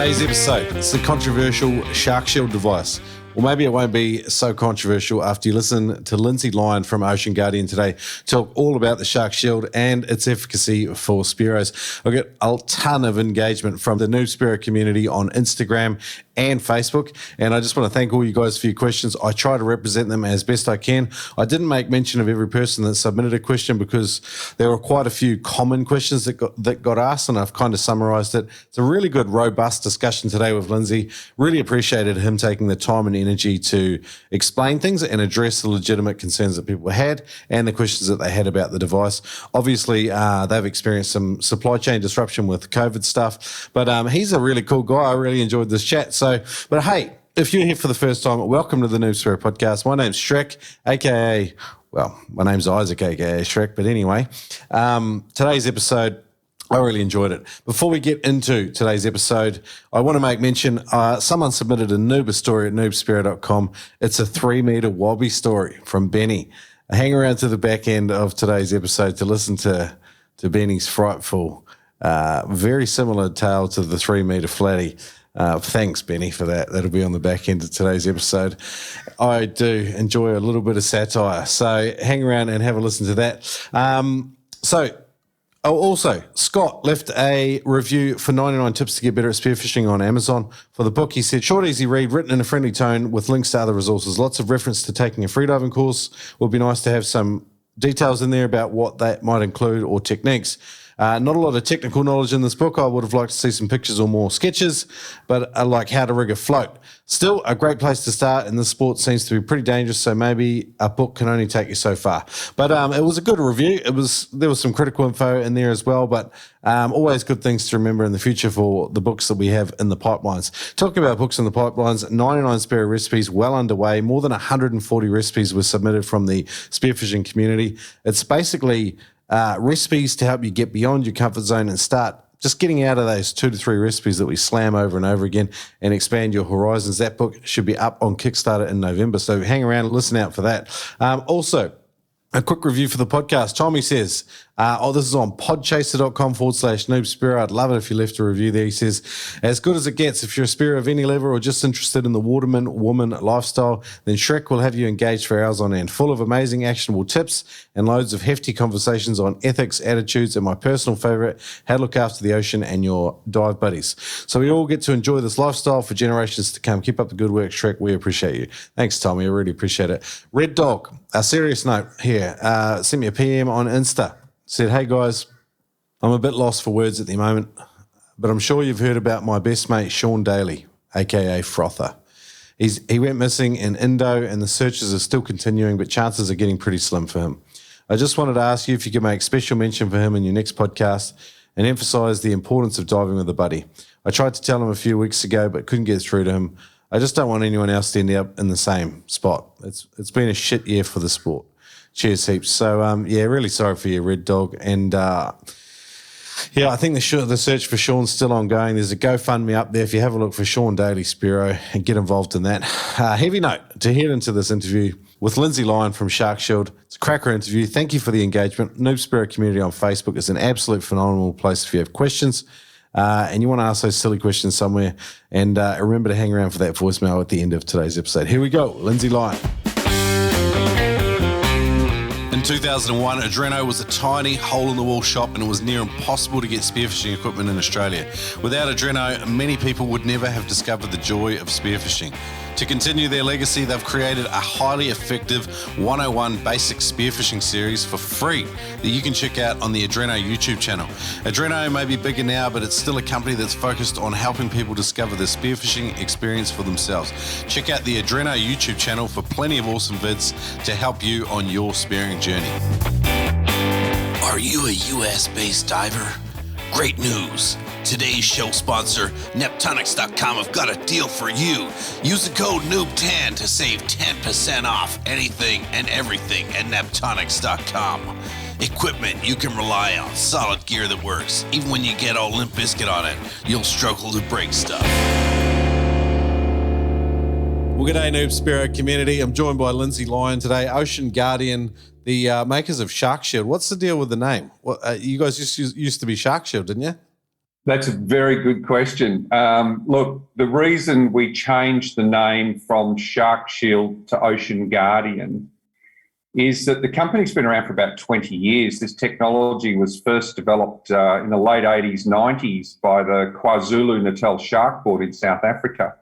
Today's episode, it's the controversial Sharkshield device. Well, maybe it won't be so controversial after you listen to Lyndsay Lyon from Ocean Guardian today talk all about the Sharkshield and its efficacy for Spearos. I get a ton of engagement from the Noob Spearo community on Instagram and Facebook, and I just want to thank all you guys for your questions. I try to represent them as best I can. I didn't make mention of every person that submitted a question because there were quite a few common questions that got asked, and I've kind of summarised it. It's a really good, robust discussion today with Lyndsay. Really appreciated him taking the time and energy to explain things and address the legitimate concerns that people had and the questions that they had about the device. Obviously, they've experienced some supply chain disruption with COVID stuff, but he's a really cool guy. I really enjoyed this chat. But hey, if you're here for the first time, welcome to the Noob Spearo podcast. My name's Shrek, aka, well, my name's Isaac, aka Shrek, but anyway, today's episode, I really enjoyed it. Before we get into today's episode, I want to make mention, someone submitted a Noober story at noobspearo.com. It's a 3-meter wobbly story from Benny. Hang around to the back end of today's episode to listen to Benny's frightful, very similar tale to the 3-meter flatty. Thanks, Benny, for that. That'll be on the back end of today's episode. I do enjoy a little bit of satire, so hang around and have a listen to that. Also, Scott left a review for 99 tips to get better at spearfishing on Amazon for the book. He said, short, easy read, written in a friendly tone with links to other resources. Lots of reference to taking a freediving course. Would be nice to have some details in there about what that might include or techniques. Not a lot of technical knowledge in this book. I would have liked to see some pictures or more sketches, but like how to rig a float. Still a great place to start, and this sport seems to be pretty dangerous, so maybe a book can only take you so far. But it was a good review. There was some critical info in there as well, but always good things to remember in the future for the books that we have in the pipelines. Talking about books in the pipelines, 99 Spearo recipes well underway. More than 140 recipes were submitted from the spearfishing community. It's basically recipes to help you get beyond your comfort zone and start just getting out of those 2 to 3 recipes that we slam over and over again and expand your horizons. That book should be up on Kickstarter in November, so hang around and listen out for that. Also, a quick review for the podcast. Tommy says, this is on podchaser.com/Noob Spearo. I'd love it if you left a review there. He says, as good as it gets, if you're a Spearo of any level or just interested in the waterman woman lifestyle, then Shrek will have you engaged for hours on end, full of amazing actionable tips and loads of hefty conversations on ethics, attitudes, and my personal favorite, how to look after the ocean and your dive buddies. So we all get to enjoy this lifestyle for generations to come. Keep up the good work, Shrek. We appreciate you. Thanks, Tommy. I really appreciate it. Red Dog, a serious note here, sent me a PM on Insta. Said, hey guys, I'm a bit lost for words at the moment, but I'm sure you've heard about my best mate, Sean Daly, aka Frother. He went missing in Indo and the searches are still continuing, but chances are getting pretty slim for him. I just wanted to ask you if you could make special mention for him in your next podcast and emphasise the importance of diving with a buddy. I tried to tell him a few weeks ago, but couldn't get through to him. I just don't want anyone else to end up in the same spot. It's been a shit year for the sport. Cheers heaps. So, really sorry for you, Red Dog. And, I think the search for Sean's still ongoing. There's a GoFundMe up there if you have a look for Sean Daly Spearo and get involved in that. Heavy note to head into this interview with Lyndsay Lyon from Sharkshield. It's a cracker interview. Thank you for the engagement. Noob Spearo community on Facebook is an absolute phenomenal place if you have questions and you want to ask those silly questions somewhere. And remember to hang around for that voicemail at the end of today's episode. Here we go, Lyndsay Lyon. In 2001, Adreno was a tiny hole-in-the-wall shop and it was near impossible to get spearfishing equipment in Australia. Without Adreno, many people would never have discovered the joy of spearfishing. To continue their legacy, they've created a highly effective 101 basic spearfishing series for free that you can check out on the Adreno YouTube channel. Adreno may be bigger now, but it's still a company that's focused on helping people discover the spearfishing experience for themselves. Check out the Adreno YouTube channel for plenty of awesome vids to help you on your spearing journey. Are you a US-based diver? Great news. Today's show sponsor, Neptonics.com, have got a deal for you. Use the code NOOB10 to save 10% off anything and everything at Neptonics.com. Equipment you can rely on, solid gear that works. Even when you get all Limp Bizkit on it, you'll struggle to break stuff. Well, g'day Noob Spearo community. I'm joined by Lyndsay Lyon today, Ocean Guardian, the makers of Sharkshield. What's the deal with the name? You guys used to be Sharkshield, didn't you? That's a very good question. Look, the reason we changed the name from Sharkshield to Ocean Guardian is that the company's been around for about 20 years. This technology was first developed in the late 80s, 90s by the KwaZulu-Natal Shark Board in South Africa.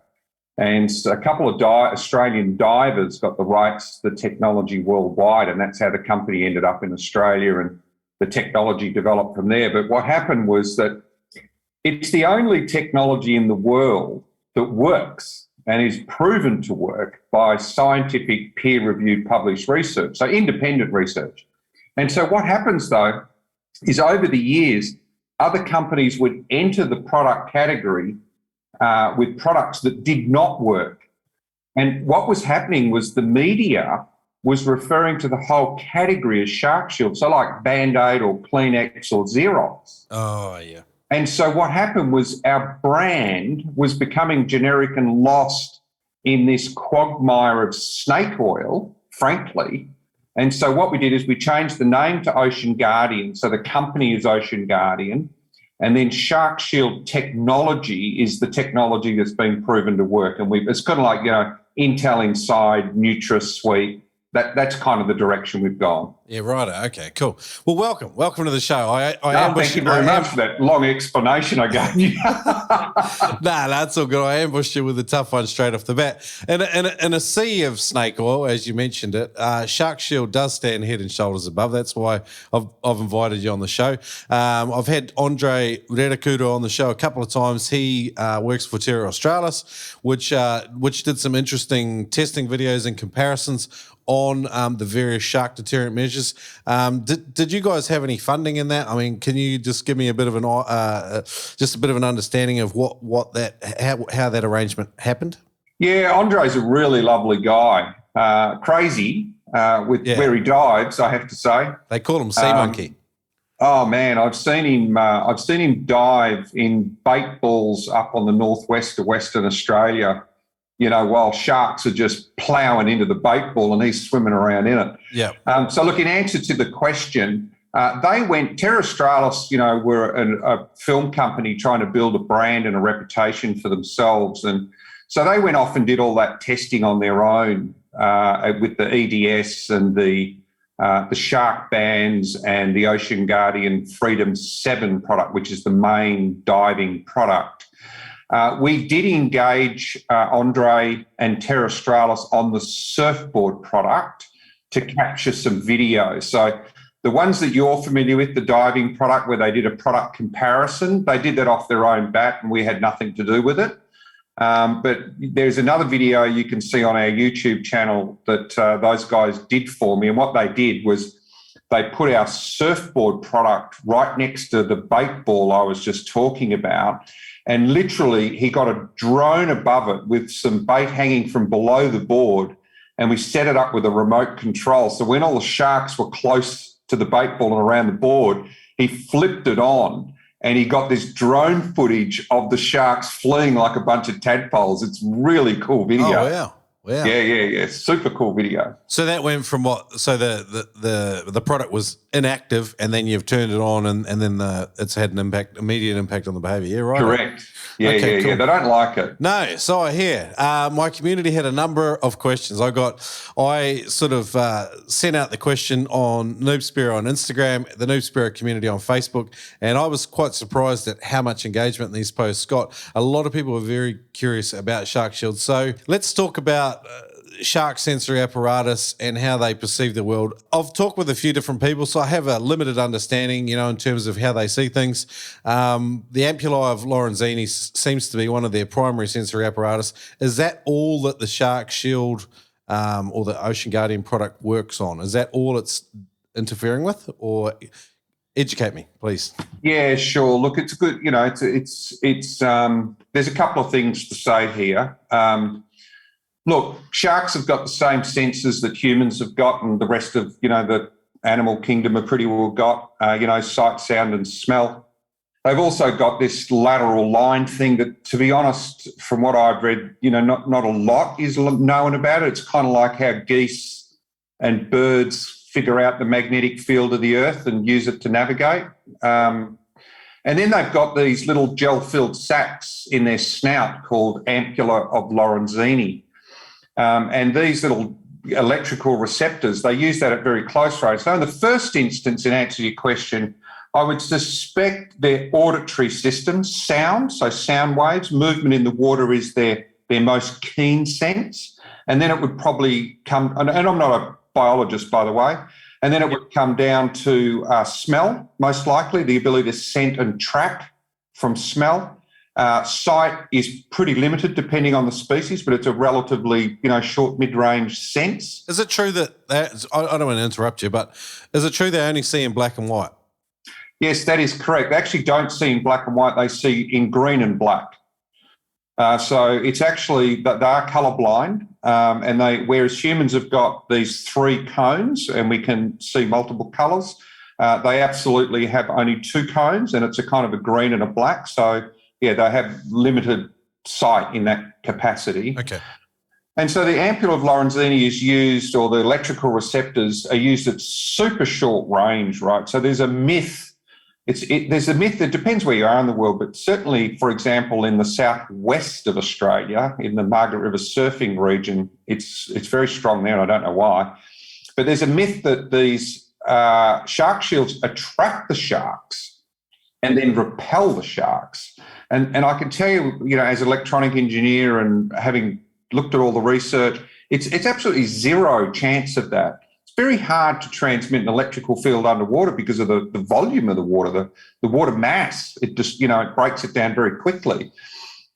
And a couple of Australian divers got the rights to the technology worldwide, and that's how the company ended up in Australia, and the technology developed from there. But what happened was that it's the only technology in the world that works and is proven to work by scientific, peer-reviewed, published research, so independent research. And so what happens, though, is over the years, other companies would enter the product category with products that did not work. And what was happening was the media was referring to the whole category as Sharkshield, so like Band-Aid or Kleenex or Xerox. Oh, yeah. And so what happened was our brand was becoming generic and lost in this quagmire of snake oil, frankly. And so what we did is we changed the name to Ocean Guardian. So the company is Ocean Guardian. And then Sharkshield technology is the technology that's been proven to work. And it's kind of like, Intel Inside, NutraSuite. That's kind of the direction we've gone. Yeah, right. Okay, cool. Well, welcome to the show. Thank you very much for that long explanation I gave you. Nah, that's all good. I ambushed you with a tough one straight off the bat. And in a sea of snake oil, as you mentioned it, Sharkshield does stand head and shoulders above. That's why I've invited you on the show. I've had Andre Rerakudo on the show a couple of times. He works for Terra Australis, which did some interesting testing videos and comparisons on the various shark deterrent measures. Did you guys have any funding in that? I mean, can you just give me a bit of an understanding of how that arrangement happened? Yeah, Andre's a really lovely guy. Crazy where he dives, I have to say. They call him Sea Monkey. Oh man, I've seen him dive in bait balls up on the northwest of Western Australia, while sharks are just ploughing into the bait ball and he's swimming around in it. Yeah. So look, in answer to the question, Terra Australis, were a film company trying to build a brand and a reputation for themselves. And so they went off and did all that testing on their own with the EDS and the shark bands and the Ocean Guardian Freedom 7 product, which is the main diving product. We did engage Andre and Terra Australis on the surfboard product to capture some video. So the ones that you're familiar with, the diving product where they did a product comparison, they did that off their own bat and we had nothing to do with it. But there's another video you can see on our YouTube channel that those guys did for me. And what they did was they put our surfboard product right next to the bait ball I was just talking about. And literally he got a drone above it with some bait hanging from below the board. And we set it up with a remote control. So when all the sharks were close to the bait ball and around the board, he flipped it on and he got this drone footage of the sharks fleeing like a bunch of tadpoles. It's really cool video. Oh, wow. Wow. Yeah. Super cool video. So that went from what? So the product was inactive, and then you've turned it on, and then it's had an immediate impact on the behaviour. Yeah, right. Correct. Yeah, okay, cool. They don't like it. No, so I hear. My community had a number of questions. I sort of sent out the question on Noob Spear on Instagram, the Noob Spear community on Facebook, and I was quite surprised at how much engagement these posts got. A lot of people were very curious about Sharkshield. So let's talk about shark sensory apparatus and how they perceive the world. I've talked with a few different people, so I have a limited understanding, in terms of how they see things. The ampullae of Lorenzini seems to be one of their primary sensory apparatus. Is that all that the Sharkshield or the Ocean Guardian product works on? Is that all it's interfering with, or educate me, please? Yeah, sure. Look, it's good. It's there's a couple of things to say here. Look, sharks have got the same senses that humans have got, and the rest of, the animal kingdom are pretty well got, sight, sound and smell. They've also got this lateral line thing that, to be honest, from what I've read, not a lot is known about it. It's kind of like how geese and birds figure out the magnetic field of the earth and use it to navigate. And then they've got these little gel-filled sacs in their snout called ampulla of Lorenzini. And these little electrical receptors, they use that at very close range. So in the first instance, in answer to your question, I would suspect their auditory systems, sound, so sound waves, movement in the water is their most keen sense. And then it would probably come, and I'm not a biologist, by the way, and then it would come down to smell, most likely, the ability to scent and track from smell. Sight is pretty limited depending on the species, but it's a relatively, short, mid-range sense. Is it true that I don't want to interrupt you, but is it true they only see in black and white? Yes, that is correct. They actually don't see in black and white. They see in green and black. So it's actually that they are colourblind, and whereas humans have got these three cones and we can see multiple colours, they absolutely have only two cones, and it's a kind of a green and a black. So yeah, they have limited sight in that capacity. Okay. And so the ampulla of Lorenzini is used, or the electrical receptors are used at super short range, right? So there's a myth. There's a myth that depends where you are in the world, but certainly, for example, in the southwest of Australia, in the Margaret River surfing region, it's very strong there, and I don't know why. But there's a myth that these shark shields attract the sharks and then repel the sharks. And I can tell you, as an electronic engineer and having looked at all the research, it's absolutely zero chance of that. It's very hard to transmit an electrical field underwater because of the volume of the water, the water mass. It just, it breaks it down very quickly.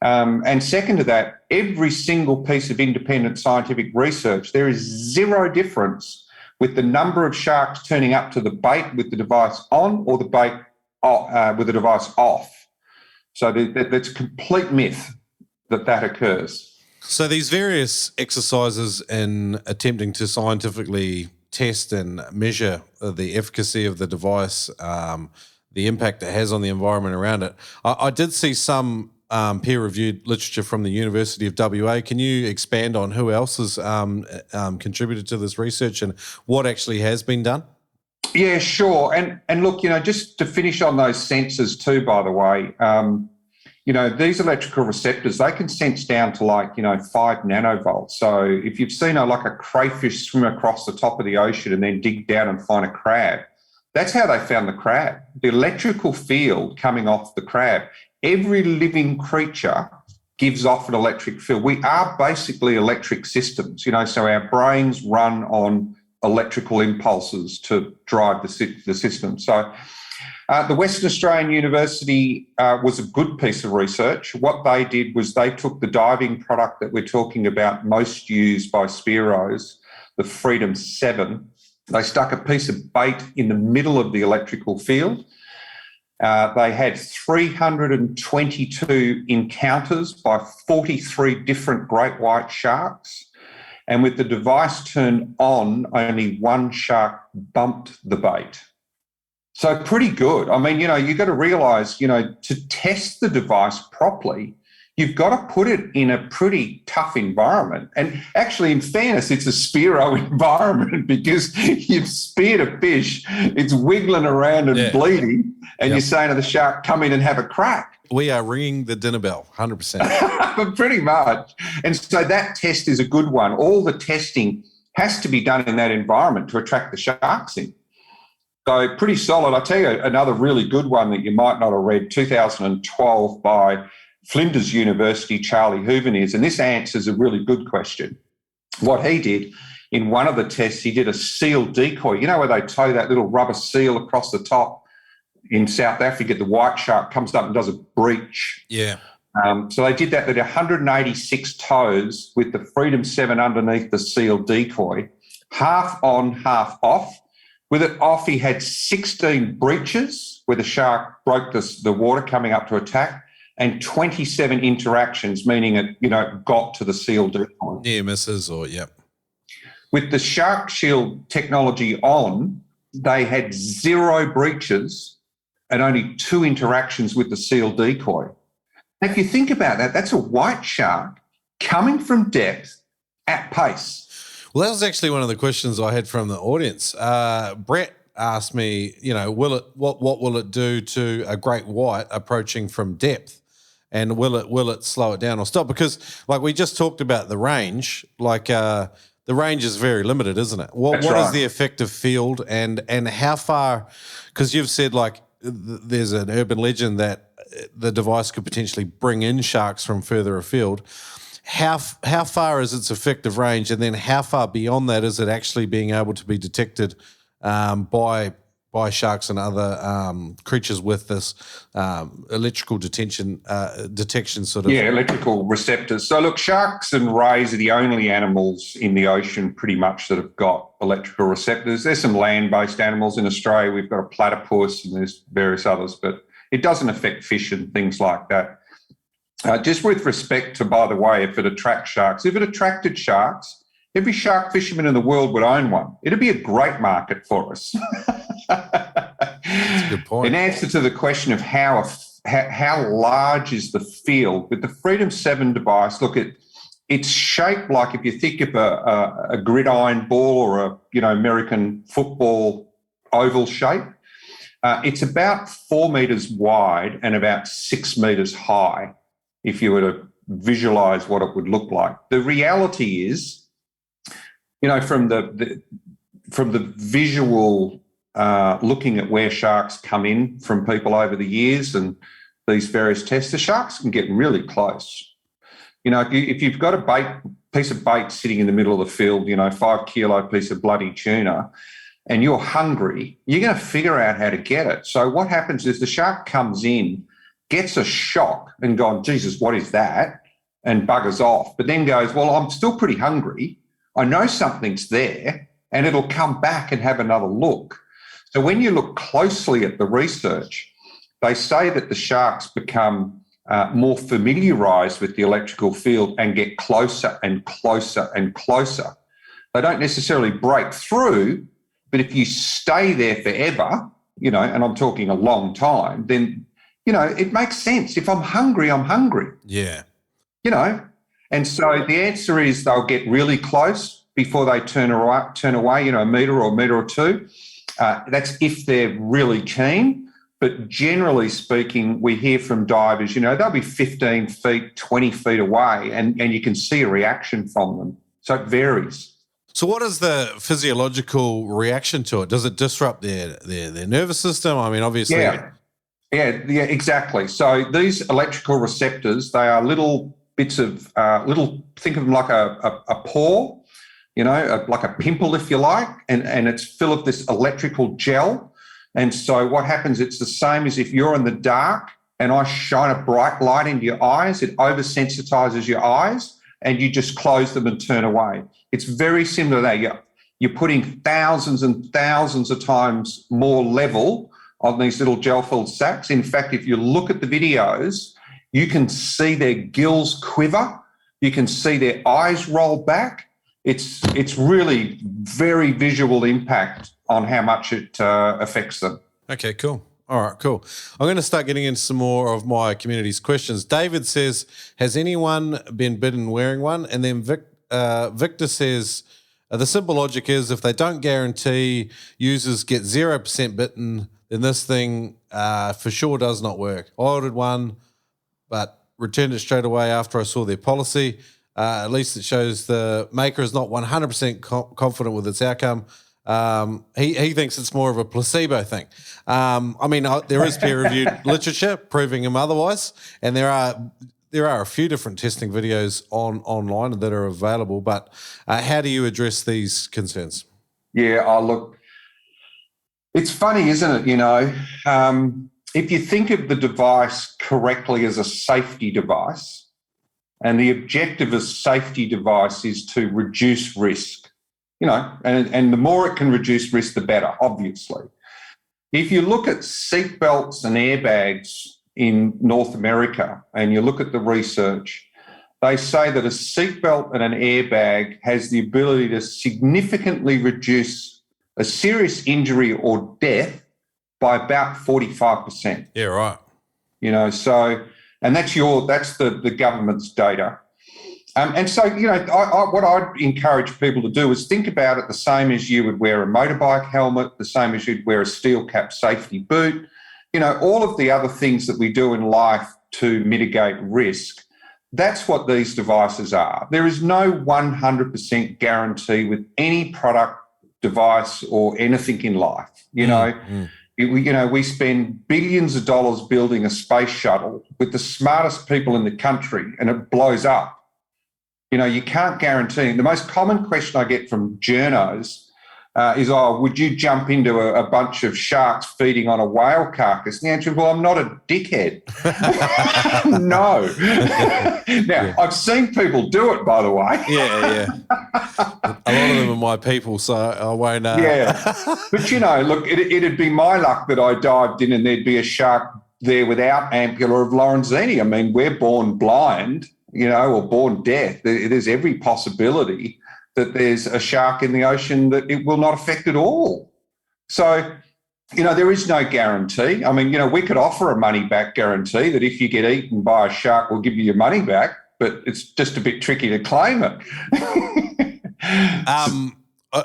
And second to that, every single piece of independent scientific research, there is zero difference with the number of sharks turning up to the bait with the device on or the bait with the device off. So that's a complete myth that occurs. So these various exercises in attempting to scientifically test and measure the efficacy of the device, the impact it has on the environment around it. I did see some peer-reviewed literature from the University of WA. Can you expand on who else has contributed to this research and what actually has been done? Yeah, sure. And look, just to finish on those sensors too, by the way, these electrical receptors, they can sense down to 5 nanovolts. So if you've seen like a crayfish swim across the top of the ocean and then dig down and find a crab, that's how they found the crab. The electrical field coming off the crab, every living creature gives off an electric field. We are basically electric systems, so our brains run on electrical impulses to drive the system. So the Western Australian University was a good piece of research. What they did was they took the diving product that we're talking about most used by Spearos, the Freedom 7. They stuck a piece of bait in the middle of the electrical field. They had 322 encounters by 43 different great white sharks. And with the device turned on, only one shark bumped the bait. So pretty good. I mean, you've got to realise, to test the device properly, you've got to put it in a pretty tough environment. And actually, in fairness, it's a Spearo environment because you've speared a fish, it's wiggling around and bleeding, and you're saying to the shark, come in and have a crack. We are ringing the dinner bell, 100%. Pretty much. And so that test is a good one. All the testing has to be done in that environment to attract the sharks in. So pretty solid. I'll tell you another really good one that you might not have read, 2012 by Flinders University, Charlie Hooverniers, and this answers a really good question. What he did in one of the tests, he did a seal decoy. Where they tow that little rubber seal across the top in South Africa, the white shark comes up and does a breach. Yeah. So they did that with 186 tows with the Freedom 7 underneath the seal decoy, half on, half off. With it off, he had 16 breaches where the shark broke the water coming up to attack, and 27 interactions, meaning it, got to the seal decoy. Near misses or, yep. With the Sharkshield technology on, they had 0 breaches and only 2 interactions with the seal decoy. If you think about that, that's a white shark coming from depth at pace. Well, that was actually one of the questions I had from the audience. Brett asked me, what will it do to a great white approaching from depth? And will it slow it down or stop? Because like we just talked about the range, the range is very limited, isn't it? What is the effective field and how far? Because you've said there's an urban legend that the device could potentially bring in sharks from further afield. How far is its effective range, and then how far beyond that is it actually being able to be detected by sharks and other creatures with this electrical detection sort of? Yeah, electrical receptors. So look, sharks and rays are the only animals in the ocean pretty much that have got electrical receptors. There's some land-based animals in Australia. We've got a platypus and there's various others, but it doesn't affect fish and things like that. Just with respect to, by the way, if it attracts sharks, if it attracted sharks, every shark fisherman in the world would own one. It'd be a great market for us. That's a good point. In answer to the question of how large is the field, with the Freedom 7 device, look, it's shaped like if you think of a gridiron ball or American football oval shape. It's about 4 metres wide and about 6 metres high, if you were to visualise what it would look like. The reality is, from the visual looking at where sharks come in from people over the years and these various tests, the sharks can get really close. If you've got a piece of bait sitting in the middle of the field, 5 kilo piece of bloody tuna, and you're hungry, you're going to figure out how to get it. So what happens is the shark comes in, gets a shock and gone, Jesus, what is that? And buggers off, but then goes, well, I'm still pretty hungry. I know something's there, and it'll come back and have another look. So when you look closely at the research, they say that the sharks become more familiarised with the electrical field and get closer and closer and closer. They don't necessarily break through, but if you stay there forever, and I'm talking a long time, then, it makes sense. If I'm hungry, I'm hungry. Yeah. And so the answer is they'll get really close before they turn away, a metre or two. That's if they're really keen. But generally speaking, we hear from divers, they'll be 15 feet, 20 feet away, and you can see a reaction from them. So it varies. So what is the physiological reaction to it? Does it disrupt their nervous system? I mean, obviously. Yeah, exactly. So these electrical receptors, they are little bits of think of them like a pore, like a pimple, if you like, and it's full of this electrical gel. And so what happens, it's the same as if you're in the dark and I shine a bright light into your eyes, it oversensitizes your eyes and you just close them and turn away. It's very similar to that. You're putting thousands and thousands of times more level on these little gel-filled sacs. In fact, if you look at the videos, you can see their gills quiver. You can see their eyes roll back. It's really very visual impact on how much it affects them. Okay, cool. All right, cool. I'm going to start getting into some more of my community's questions. David says, has anyone been bitten wearing one? And then Victor says, the simple logic is if they don't guarantee users get 0% bitten, then this thing for sure does not work. I ordered one, but returned it straight away after I saw their policy. At least it shows the maker is not 100% confident with its outcome. He thinks it's more of a placebo thing. There is peer-reviewed literature proving him otherwise, and there are a few different testing videos online that are available. But how do you address these concerns? Yeah, look, it's funny, isn't it? If you think of the device correctly as a safety device, and the objective of a safety device is to reduce risk, and the more it can reduce risk, the better, obviously. If you look at seatbelts and airbags in North America and you look at the research, they say that a seatbelt and an airbag has the ability to significantly reduce a serious injury or death by about 45%. Yeah, right. And that's the government's data. And so, what I'd encourage people to do is think about it the same as you would wear a motorbike helmet, the same as you'd wear a steel cap safety boot, all of the other things that we do in life to mitigate risk. That's what these devices are. There is no 100% guarantee with any product, device, or anything in life. We spend billions of dollars building a space shuttle with the smartest people in the country, and it blows up. You can't guarantee. The most common question I get from journos is, would you jump into a bunch of sharks feeding on a whale carcass? And the answer is, well, I'm not a dickhead. No. Now, I've seen people do it, by the way. Yeah. A lot of them are my people, so I won't... Yeah. But, look, it'd be my luck that I dived in and there'd be a shark there without ampulla of Lorenzini. I mean, we're born blind, or born deaf. There's every possibility that there's a shark in the ocean that it will not affect at all. So, there is no guarantee. I mean, we could offer a money-back guarantee that if you get eaten by a shark, we'll give you your money back, but it's just a bit tricky to claim it.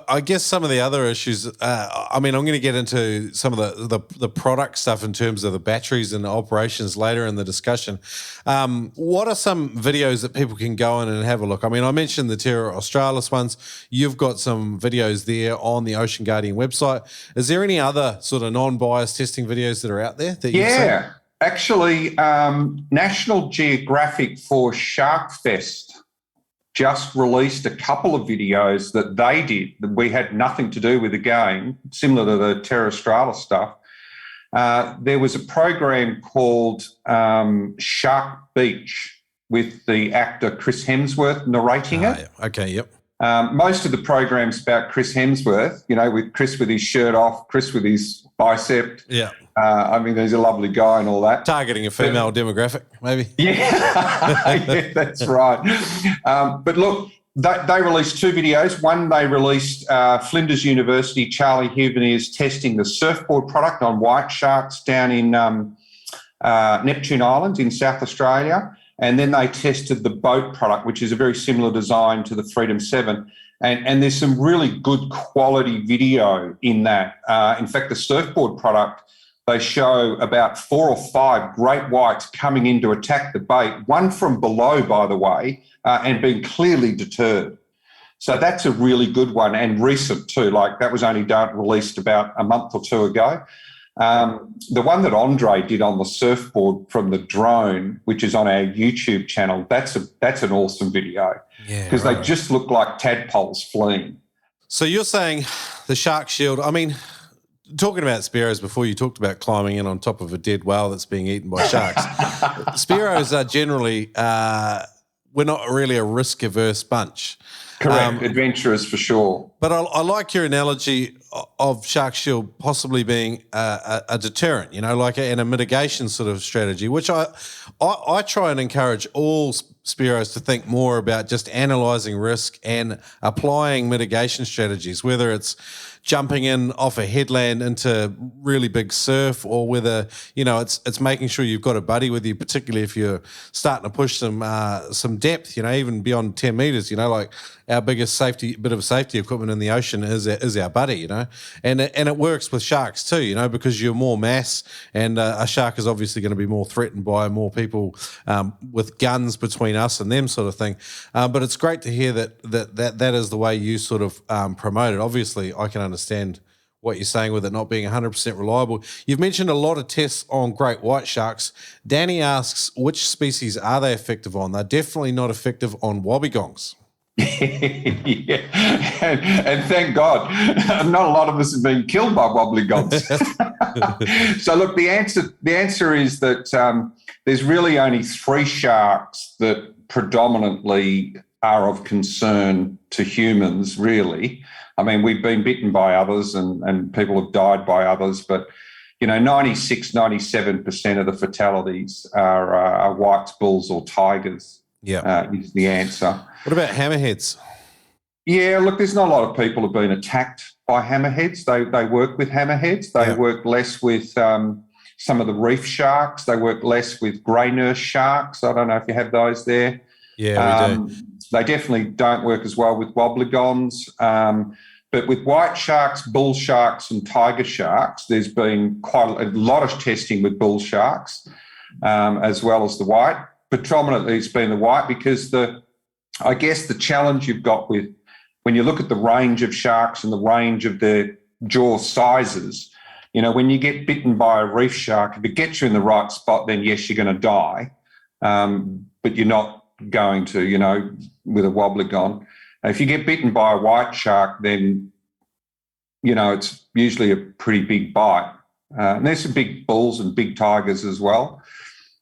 I guess some of the other issues, I'm going to get into some of the product stuff in terms of the batteries and the operations later in the discussion. What are some videos that people can go in and have a look? I mean, I mentioned the Terra Australis ones. You've got some videos there on the Ocean Guardian website. Is there any other sort of non-biased testing videos that are out there that you've seen? Actually, National Geographic for Sharkfest just released a couple of videos that they did that we had nothing to do with the game, similar to the Terra Australis stuff. There was a program called Shark Beach with the actor Chris Hemsworth narrating it. Okay, yep. Most of the program's about Chris Hemsworth, with Chris with his shirt off, Chris with his bicep. Yeah. He's a lovely guy and all that. Targeting a female demographic, maybe. Yeah, that's right. But look, they released two videos. One, they released Flinders University, Charlie Huvenier's testing the surfboard product on white sharks down in Neptune Island in South Australia. And then they tested the boat product, which is a very similar design to the Freedom 7. And there's some really good quality video in that. In fact, the surfboard product, they show about 4 or 5 great whites coming in to attack the bait, one from below, by the way, and being clearly deterred. So that's a really good one and recent too. Like that was only released about a month or two ago. The one that Andre did on the surfboard from the drone, which is on our YouTube channel, that's an awesome video because they just look like tadpoles fleeing. So you're saying the Sharkshield, I mean, talking about Spearos before, you talked about climbing in on top of a dead whale that's being eaten by sharks. Spearos are generally, we're not really a risk-averse bunch. Correct, adventurous for sure. But I like your analogy of Sharkshield possibly being a deterrent, and a mitigation sort of strategy, which I try and encourage all Spearos to think more about just analysing risk and applying mitigation strategies, whether it's jumping in off a headland into really big surf or whether, it's making sure you've got a buddy with you, particularly if you're starting to push some depth, even beyond 10 metres, like our biggest bit of safety equipment in the ocean is our buddy, and it works with sharks too, because you're more mass and a shark is obviously going to be more threatened by more people with guns between us and them sort of thing. But it's great to hear that is the way you sort of promote it. Obviously, I can understand what you're saying with it not being 100% reliable. You've mentioned a lot of tests on great white sharks. Danny asks, which species are they effective on? They're definitely not effective on wobbegongs. Yeah, and thank God, not a lot of us have been killed by wobblygogs. So look, the answer is that there's really only 3 sharks that predominantly are of concern to humans, really. I mean, we've been bitten by others and people have died by others, but 96, 97% of the fatalities are whites, bulls or tigers. Yeah, is the answer. What about hammerheads? Yeah, look, there's not a lot of people who've been attacked by hammerheads. They work with hammerheads. They work less with some of the reef sharks. They work less with grey nurse sharks. I don't know if you have those there. Yeah, we do. They definitely don't work as well with wobblegons. But with white sharks, bull sharks, and tiger sharks, there's been quite a lot of testing with bull sharks, as well as the white. Predominantly, it's been the white because I guess the challenge you've got with when you look at the range of sharks and the range of their jaw sizes, when you get bitten by a reef shark, if it gets you in the right spot, then yes, you're going to die, but you're not going to, with a wobblegong. If you get bitten by a white shark, then, it's usually a pretty big bite. And there's some big bulls and big tigers as well.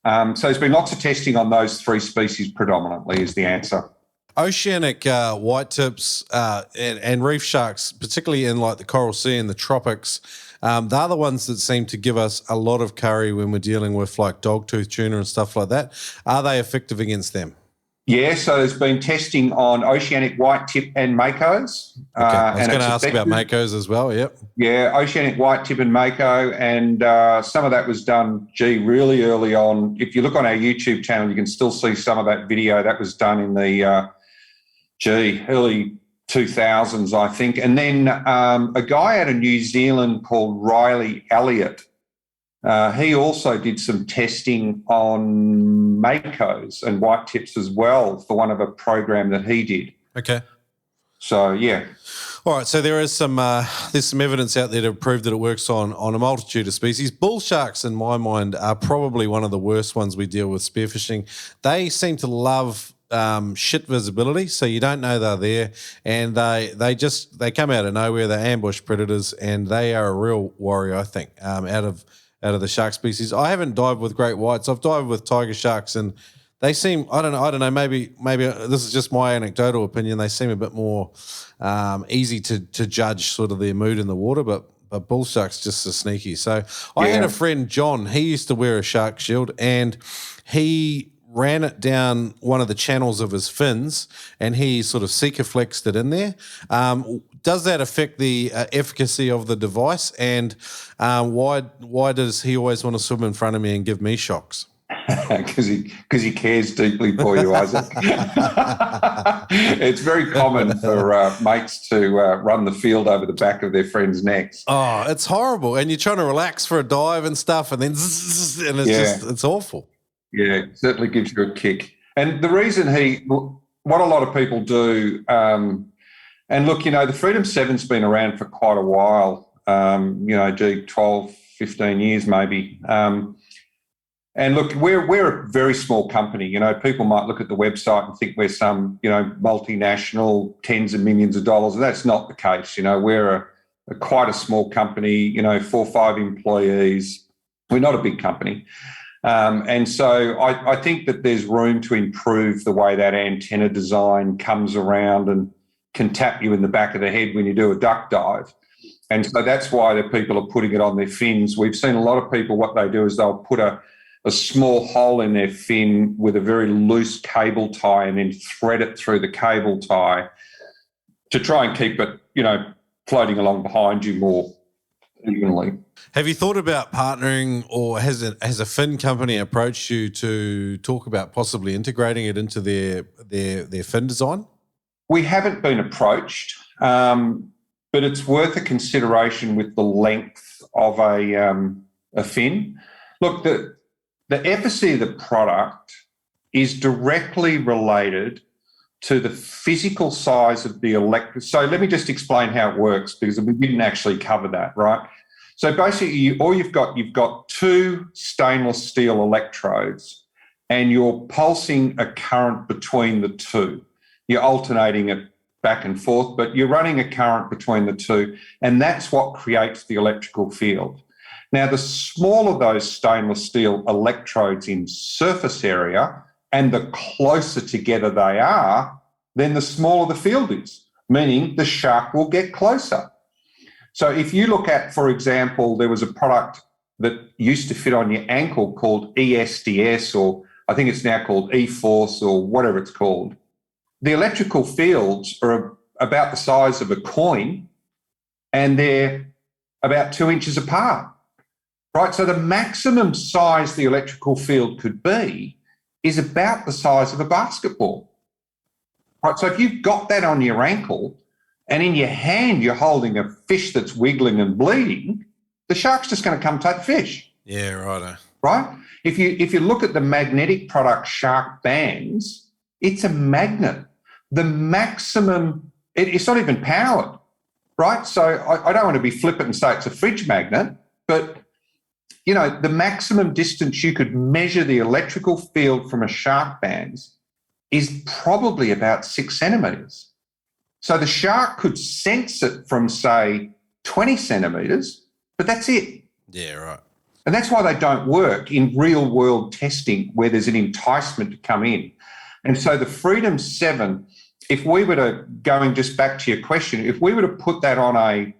So there's been lots of testing on those three species predominantly is the answer. Oceanic white tips and reef sharks, particularly in like the Coral Sea and the tropics, they're the ones that seem to give us a lot of curry when we're dealing with like dogtooth tuna and stuff like that. Are they effective against them? Yeah, so there's been testing on oceanic white tip and makos. Okay. I was going to ask about makos as well, yep. Yeah, oceanic white tip and mako, and some of that was done, really early on. If you look on our YouTube channel, you can still see some of that video. That was done in the, early 2000s, I think. And then a guy out of New Zealand called Riley Elliott, he also did some testing on makos and white tips as well for one of a program that he did. Okay. So, yeah. All right, so there's some evidence out there to prove that it works on a multitude of species. Bull sharks, in my mind, are probably one of the worst ones we deal with spearfishing. They seem to love shit visibility, so you don't know they're there, and they come out of nowhere. They ambush predators, and they are a real warrior, I think, out of the shark species. I haven't dived with great whites. I've dived with tiger sharks, and they seem, I don't know, maybe this is just my anecdotal opinion, they seem a bit more easy to judge sort of their mood in the water, but bull sharks just are sneaky. So I had a friend, John, he used to wear a Sharkshield, and he ran it down one of the channels of his fins, and he sort of seeker flexed it in there. Does that affect the efficacy of the device? And why does he always want to swim in front of me and give me shocks? Because he cares deeply for you, Isaac. It's very common for mates to run the field over the back of their friends' necks. Oh, it's horrible. And you're trying to relax for a dive and stuff, and then and it's awful. Yeah, it certainly gives you a kick. And the reason what a lot of people do, and look, the Freedom 7's been around for quite a while, 12, 15 years maybe. And look, we're a very small company. People might look at the website and think we're some, multinational, tens of millions of dollars. And that's not the case. We're quite a small company, 4 or 5 employees. We're not a big company. And so I think that there's room to improve the way that antenna design comes around and can tap you in the back of the head when you do a duck dive. And so that's why the people are putting it on their fins. We've seen a lot of people, what they do is they'll put a small hole in their fin with a very loose cable tie and then thread it through the cable tie to try and keep it, floating along behind you more evenly. Have you thought about partnering, or has a fin company approached you to talk about possibly integrating it into their fin design? We haven't been approached, but it's worth a consideration with the length of a fin. Look, the efficacy of the product is directly related to the physical size of the So let me just explain how it works, because we didn't actually cover that, right? So basically, you've got 2 stainless steel electrodes, and you're pulsing a current between the 2. You're alternating it back and forth, but you're running a current between the 2, and that's what creates the electrical field. Now, the smaller those stainless steel electrodes in surface area, and the closer together they are, then the smaller the field is, meaning the shark will get closer. So if you look at, for example, there was a product that used to fit on your ankle called ESDS, or I think it's now called eForce, or whatever it's called. The electrical fields are about the size of a coin, and they're about 2 inches apart. Right, so the maximum size the electrical field could be is about the size of a basketball. Right? So if you've got that on your ankle and in your hand you're holding a fish that's wiggling and bleeding, the shark's just going to come take the fish. Yeah, righto. Right? If you look at the magnetic product Shark Bands, it's a magnet. The maximum, it's not even powered, right? So I don't want to be flippant and say it's a fridge magnet, but, the maximum distance you could measure the electrical field from a Shark Bands is probably about 6 centimetres. So the shark could sense it from, say, 20 centimetres, but that's it. Yeah, right. And that's why they don't work in real-world testing where there's an enticement to come in. And so the Freedom 7, if we were to, going just back to your question, if we were to put that on a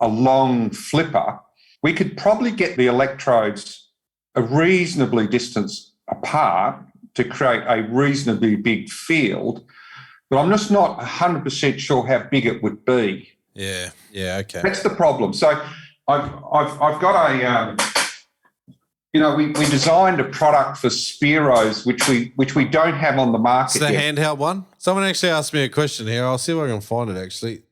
long flipper, we could probably get the electrodes a reasonably distance apart to create a reasonably big field, but I'm just not 100% sure how big it would be. Yeah, okay. That's the problem. So I've got a... we designed a product for Spiros, which we don't have on the market yet. It's the yet. handheld one? Someone actually asked me a question here. I'll see if I can find it, actually.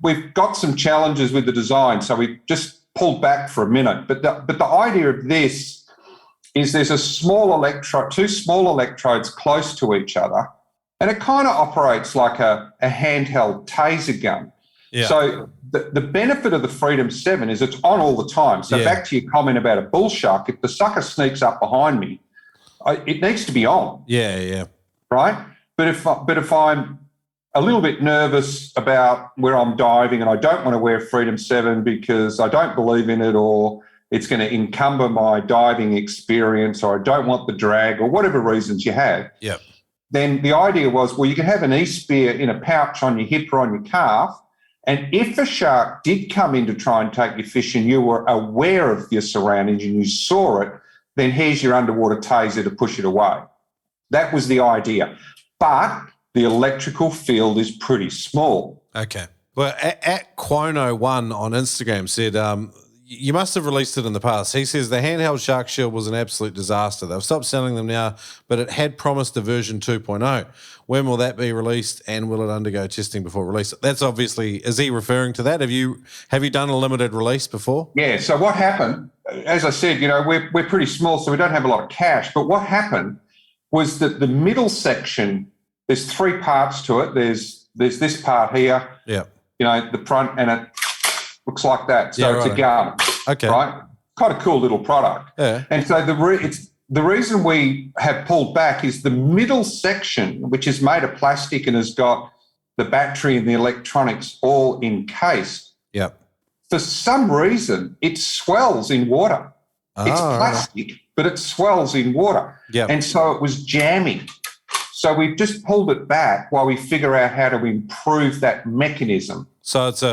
We've got some challenges with the design, so we just pulled back for a minute. But the idea of this is there's two small electrodes close to each other, and it kind of operates like a handheld taser gun. Yeah. So the benefit of the Freedom 7 is it's on all the time. So back to your comment about a bull shark, if the sucker sneaks up behind me, it needs to be on. Yeah. Right? But if I'm a little bit nervous about where I'm diving and I don't want to wear Freedom 7 because I don't believe in it or it's going to encumber my diving experience or I don't want the drag or whatever reasons you have, then the idea was, well, you can have an e-spear in a pouch on your hip or on your calf. And if a shark did come in to try and take your fish and you were aware of your surroundings and you saw it, then here's your underwater taser to push it away. That was the idea. But the electrical field is pretty small. Okay. Well, at Quono1 on Instagram said, you must have released it in the past. He says the handheld Sharkshield was an absolute disaster. They've stopped selling them now, but it had promised a version 2.0. When will that be released and will it undergo testing before release? That's obviously, is he referring to that? Have you done a limited release before? Yeah, so what happened, as I said, we're pretty small, so we don't have a lot of cash, but what happened was that the middle section, there's 3 parts to it. There's this part here, the front, and it looks like that. So it's a gun, right? Quite a cool little product. Yeah. And so the reason we have pulled back is the middle section, which is made of plastic and has got the battery and the electronics all encased. Yep. For some reason, it swells in water. It's plastic, but it swells in water. Yep. And so it was jamming. So we've just pulled it back while we figure out how to improve that mechanism. So it's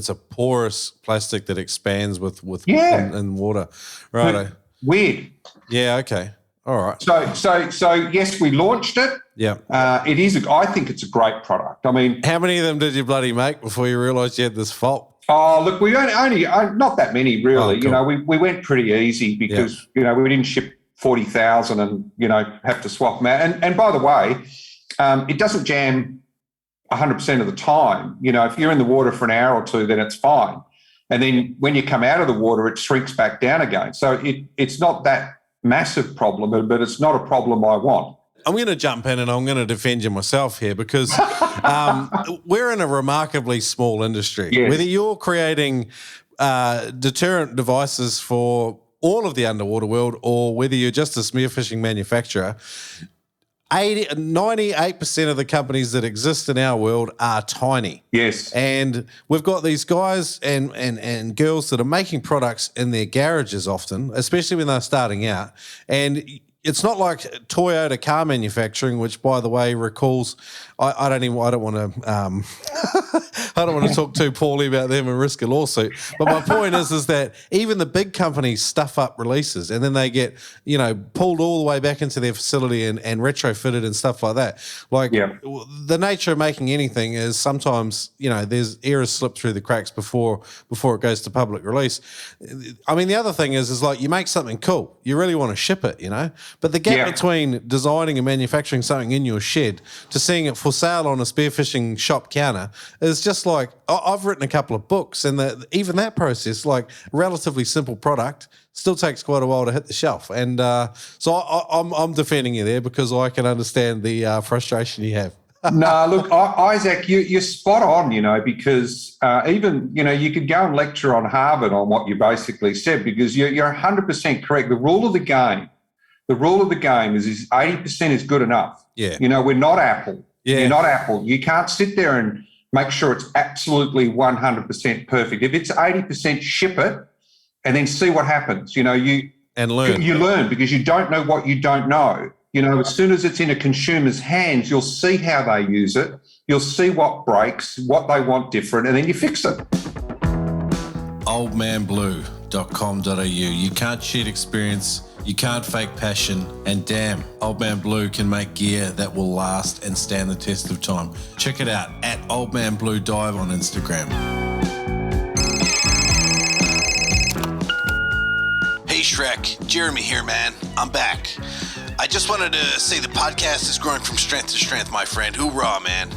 a porous plastic that expands with in water. Right. Weird. Yeah, okay. All right. So yes, we launched it. Yeah. It is I think it's a great product. I mean, how many of them did you bloody make before you realised you had this fault? Oh, look, we only not that many really. Oh, cool. We went pretty easy because we didn't ship 40,000 and have to swap them out. And by the way, it doesn't jam 100% of the time. If you're in the water for an hour or two, then it's fine. And then when you come out of the water, it shrinks back down again. So it's not that massive problem, but it's not a problem I want. I'm going to jump in and I'm going to defend you myself here because we're in a remarkably small industry. Yes. Whether you're creating deterrent devices for all of the underwater world or whether you're just a spearfishing manufacturer, 98% of the companies that exist in our world are tiny. Yes. And we've got these guys and girls that are making products in their garages often, especially when they're starting out. And it's not like Toyota car manufacturing, which, by the way, recalls. I don't want to talk too poorly about them and risk a lawsuit. But my point is that even the big companies stuff up releases, and then they get pulled all the way back into their facility and retrofitted and stuff like that. The nature of making anything is sometimes there's errors slip through the cracks before it goes to public release. I mean, the other thing is like you make something cool, you really want to ship it, But the gap between designing and manufacturing something in your shed to seeing it for sale on a spearfishing shop counter is just like, I've written a couple of books, and even that process, like relatively simple product, still takes quite a while to hit the shelf. And so I'm defending you there because I can understand the frustration you have. No, look, Isaac, you're spot on, because even, you could go and lecture on Harvard on what you basically said, because you're 100% correct. The rule of the game is 80% is good enough. Yeah. We're not Apple. Yeah. You're not Apple. You can't sit there and make sure it's absolutely 100% perfect. If it's 80%, ship it and then see what happens. And learn. You learn because you don't know what you don't know. As soon as it's in a consumer's hands, you'll see how they use it. You'll see what breaks, what they want different, and then you fix it. oldmanblue.com.au. You can't cheat experience, you can't fake passion, and damn, Old Man Blue can make gear that will last and stand the test of time. Check it out at oldmanbluedive on Instagram. Hey Shrek, Jeremy here, man. I'm back. I just wanted to say the podcast is growing from strength to strength, my friend. Hoorah, man.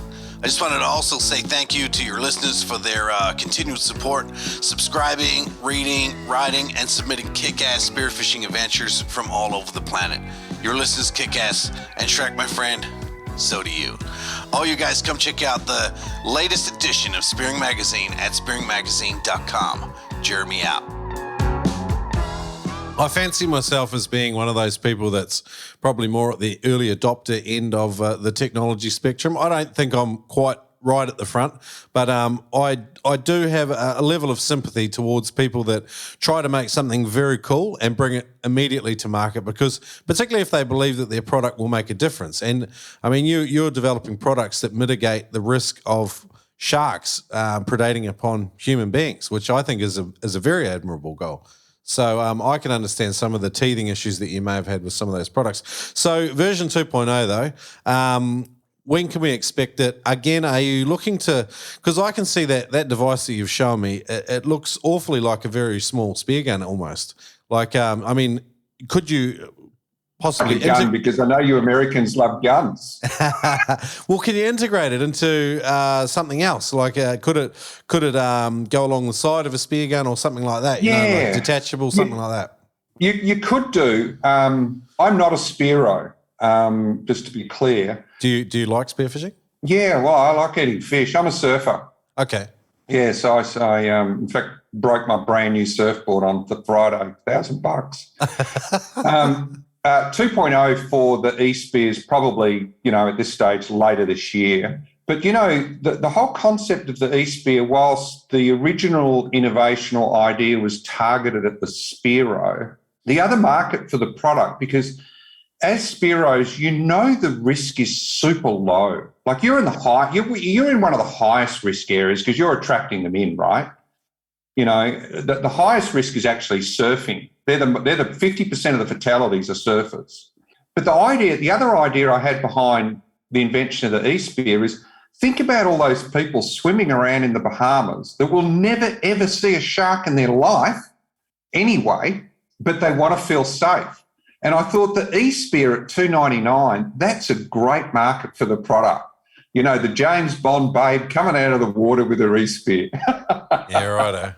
I just wanted to also say thank you to your listeners for their continued support, subscribing, reading, writing, and submitting kick-ass spearfishing adventures from all over the planet. Your listeners kick ass, and Shrek, my friend, so do you. All you guys come check out the latest edition of Spearing Magazine at spearingmagazine.com. Jeremy out. I fancy myself as being one of those people that's probably more at the early adopter end of the technology spectrum. I don't think I'm quite right at the front, but I do have a level of sympathy towards people that try to make something very cool and bring it immediately to market, because particularly if they believe that their product will make a difference. And I mean, you're developing products that mitigate the risk of sharks predating upon human beings, which I think is a very admirable goal. So I can understand some of the teething issues that you may have had with some of those products. So version 2.0 though, when can we expect it? Again, are you looking to, because I can see that device that you've shown me, it looks awfully like a very small spear gun almost. Like, I mean, could you possibly because I know you Americans love guns. Well, can you integrate it into something else? Like, could it go along the side of a spear gun or something like that? Like detachable, something like that. You could do. I'm not a spearo, just to be clear. Do you like spearfishing? Yeah, well, I like eating fish. I'm a surfer. Okay. Yeah, so I in fact broke my brand new surfboard on the Friday, $1,000. 2.0 for the eSpear is probably, at this stage later this year. But, the whole concept of the eSpear, whilst the original innovational idea was targeted at the Spearo, the other market for the product, because as Spearos, the risk is super low. Like you're in one of the highest risk areas because you're attracting them in, right? The highest risk is actually surfing. They're the 50% of the fatalities are surfers. But the other idea I had behind the invention of the eSpear is think about all those people swimming around in the Bahamas that will never, ever see a shark in their life anyway, but they want to feel safe. And I thought the eSpear at $299, that's a great market for the product. The James Bond babe coming out of the water with her eSpear. Yeah, righto.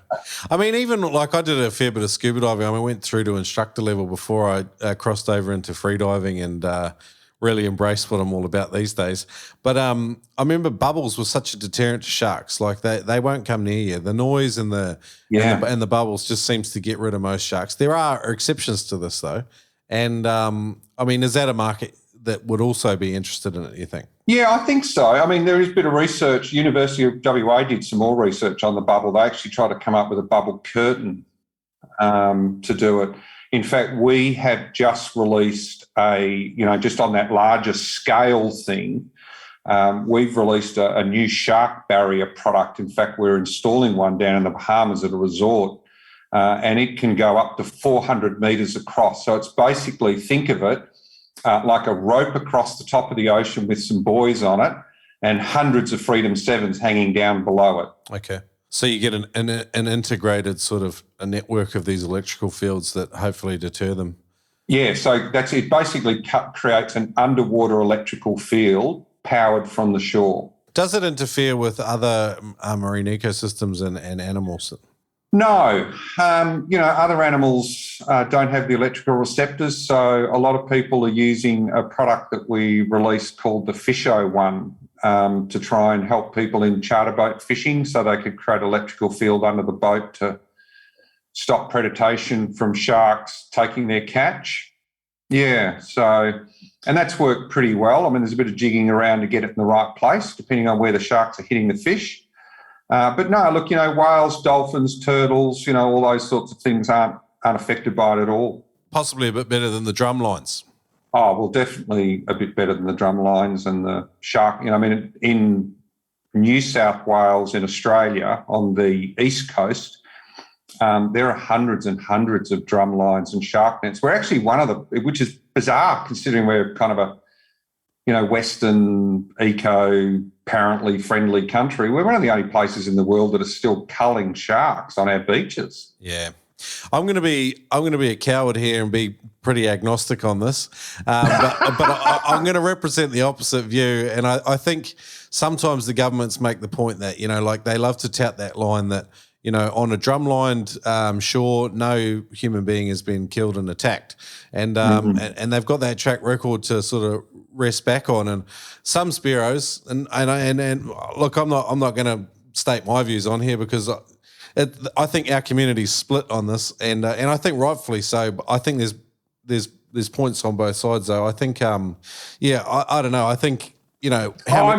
I mean, even like I did a fair bit of scuba diving. I went through to instructor level before I crossed over into free diving and really embraced what I'm all about these days. But I remember bubbles was such a deterrent to sharks. Like they won't come near you. The noise and the bubbles just seems to get rid of most sharks. There are exceptions to this though. And I mean, is that a market that would also be interested in it, you think? Yeah, I think so. I mean, there is a bit of research. University of WA did some more research on the bubble. They actually tried to come up with a bubble curtain to do it. In fact, we have just released just on that larger scale thing, we've released a new shark barrier product. In fact, we're installing one down in the Bahamas at a resort, and it can go up to 400 metres across. So it's basically, think of it, like a rope across the top of the ocean with some buoys on it and hundreds of Freedom 7s hanging down below it. Okay. So you get an integrated sort of a network of these electrical fields that hopefully deter them Yeah, so that's it. Basically creates an underwater electrical field powered from the shore. Does it interfere with other marine ecosystems and animals? No. Other animals don't have the electrical receptors, so a lot of people are using a product that we released called the Fisho one to try and help people in charter boat fishing so they could create electrical field under the boat to stop predation from sharks taking their catch. Yeah, and that's worked pretty well. I mean, there's a bit of jigging around to get it in the right place, depending on where the sharks are hitting the fish. But no, look, whales, dolphins, turtles, all those sorts of things aren't affected by it at all. Possibly a bit better than the drum lines. Oh, well, definitely a bit better than the drum lines and the shark. In New South Wales in Australia on the east coast, there are hundreds and hundreds of drum lines and shark nets. We're actually which is bizarre considering we're kind of a, Western apparently friendly country. We're one of the only places in the world that are still culling sharks on our beaches. Yeah. I'm going to be a coward here and be pretty agnostic on this, but I'm going to represent the opposite view. And I think sometimes the governments make the point that, like they love to tout that line that, on a drumlined shore, no human being has been killed and attacked, and they've got that track record to sort of rest back on. And some speros, and look, I'm not going to state my views on here because I think our community's split on this, and I think rightfully so. But I think there's points on both sides, though. I think, I don't know. I think. How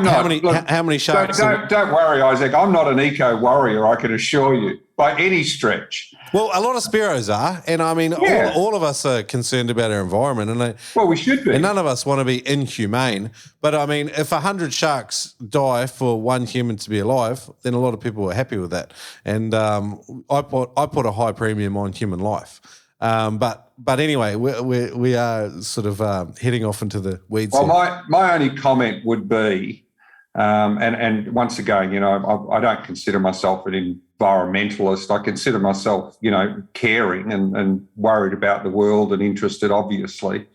many sharks? Don't worry, Isaac. I'm not an eco warrior, I can assure you, by any stretch. Well, a lot of speros are, and I mean, all of us are concerned about our environment, and we should be. And none of us want to be inhumane. But I mean, if 100 sharks die for one human to be alive, then a lot of people are happy with that. And I put a high premium on human life. But anyway, we are sort of heading off into the weeds. Well, my only comment would be, and once again, I don't consider myself an environmentalist. I consider myself, caring and worried about the world and interested, obviously.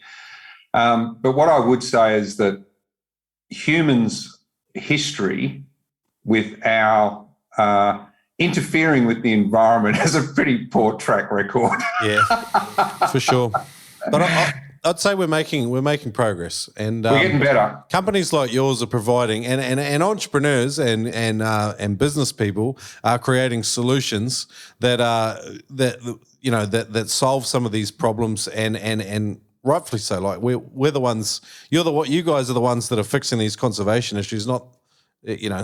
But what I would say is that humans' history with our interfering with the environment has a pretty poor track record. Yeah, for sure. But I'd say we're making progress, and we're getting better. Companies like yours are providing, and entrepreneurs and business people are creating solutions that solve some of these problems, and rightfully so. Like we're the ones. You guys are the ones that are fixing these conservation issues, not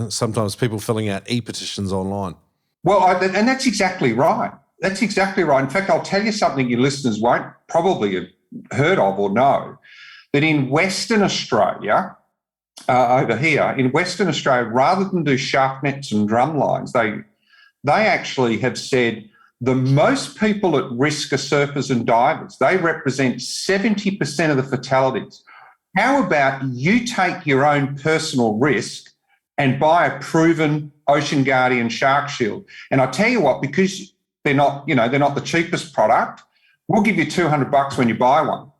sometimes people filling out e-petitions online. Well, and that's exactly right. That's exactly right. In fact, I'll tell you something your listeners won't probably have heard of or know, that in Western Australia, over here, in Western Australia, rather than do shark nets and drum lines, they actually have said the most people at risk are surfers and divers. They represent 70% of the fatalities. How about you take your own personal risk and buy a proven Ocean Guardian Sharkshield? And I tell you what, because they're not the cheapest product, we'll give you $200 when you buy one.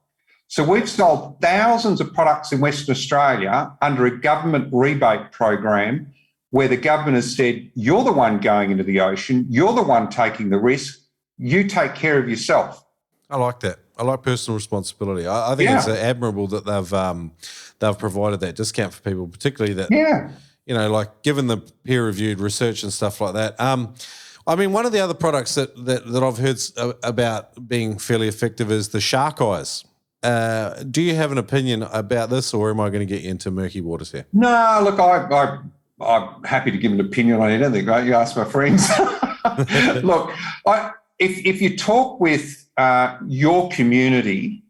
So we've sold thousands of products in Western Australia under a government rebate program where the government has said, you're the one going into the ocean, you're the one taking the risk, you take care of yourself. I like that. I like personal responsibility. I think it's admirable that they've provided that discount for people, particularly that, like given the peer-reviewed research and stuff like that. I mean, one of the other products that I've heard about being fairly effective is the Shark Eyes. Do you have an opinion about this, or am I going to get you into murky waters here? No, look, I'm happy to give an opinion on anything, right? You ask my friends. Look, if you talk with your community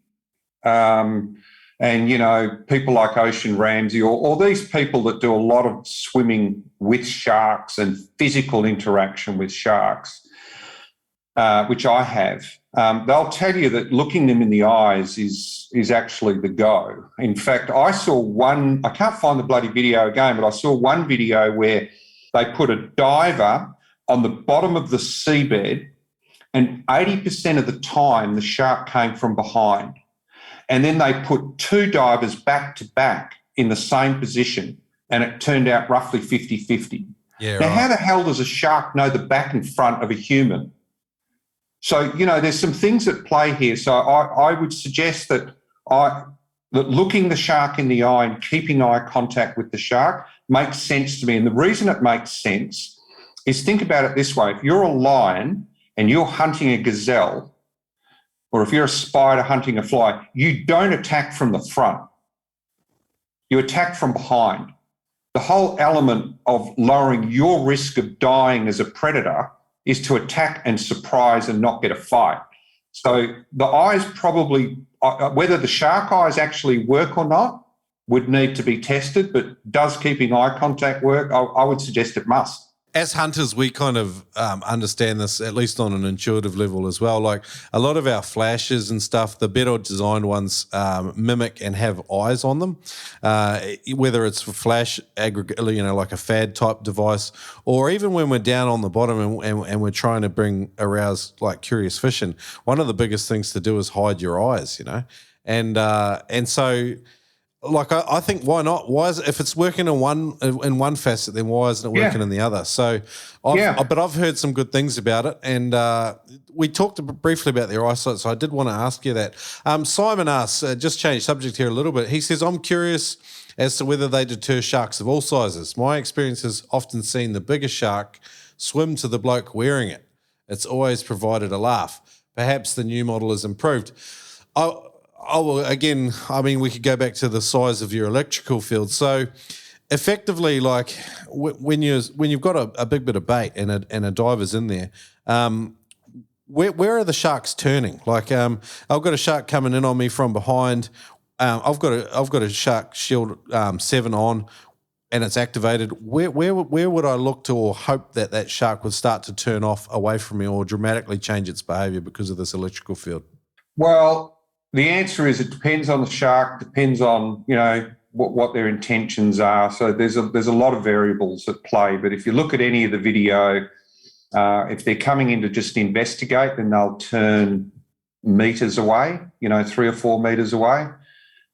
and, people like Ocean Ramsey or these people that do a lot of swimming with sharks and physical interaction with sharks, which I have, they'll tell you that looking them in the eyes is actually the go. In fact, I saw one, I can't find the bloody video again, but I saw one video where they put a diver on the bottom of the seabed and 80% of the time the shark came from behind. and then they put two divers back to back in the same position, and it turned out roughly 50-50. Yeah, now, right. how the hell does a shark know the back and front of a human? So, there's some things at play here. So I would suggest that looking the shark in the eye and keeping eye contact with the shark makes sense to me. And the reason it makes sense is, think about it this way. If you're a lion and you're hunting a gazelle, or if you're a spider hunting a fly, you don't attack from the front. You attack from behind. The whole element of lowering your risk of dying as a predator is to attack and surprise and not get a fight. So the eyes probably, whether the shark eyes actually work or not, would need to be tested, but does keeping eye contact work? I would suggest it must. As hunters, we kind of understand this, at least on an intuitive level as well. Like a lot of our flashes and stuff, the better designed ones mimic and have eyes on them, whether it's for flash aggregate, like a FAD type device, or even when we're down on the bottom and we're trying to arouse like curious fishing. One of the biggest things to do is hide your eyes, and so. Like I think, why not? If it's working in one facet, then why isn't it working in the other? So, but I've heard some good things about it, and we talked briefly about their eyesight. So I did want to ask you that. Simon asks, just change subject here a little bit. He says, "I'm curious as to whether they deter sharks of all sizes. My experience has often seen the bigger shark swim to the bloke wearing it. It's always provided a laugh. Perhaps the new model is improved." Well, again, I mean, we could go back to the size of your electrical field. So, effectively, like when you've got a big bit of bait and a diver's in there, where are the sharks turning? Like, I've got a shark coming in on me from behind. I've got a Sharkshield 7 on, and it's activated. Where would I look to or hope that shark would start to turn off away from me or dramatically change its behaviour because of this electrical field? Well, the answer is it depends on the shark, depends on, what their intentions are. So there's a lot of variables at play. But if you look at any of the video, if they're coming in to just investigate, then they'll turn meters away, 3 or 4 meters away.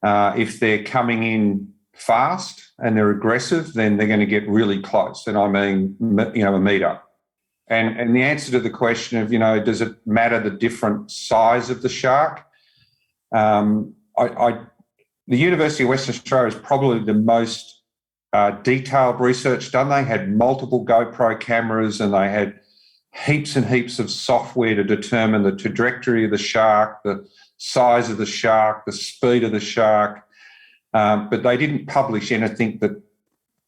If they're coming in fast and they're aggressive, then they're going to get really close. And I mean, a meter. And the answer to the question of, does it matter the different size of the shark? The University of Western Australia is probably the most detailed research done. They had multiple GoPro cameras and they had heaps and heaps of software to determine the trajectory of the shark, the size of the shark, the speed of the shark, but they didn't publish anything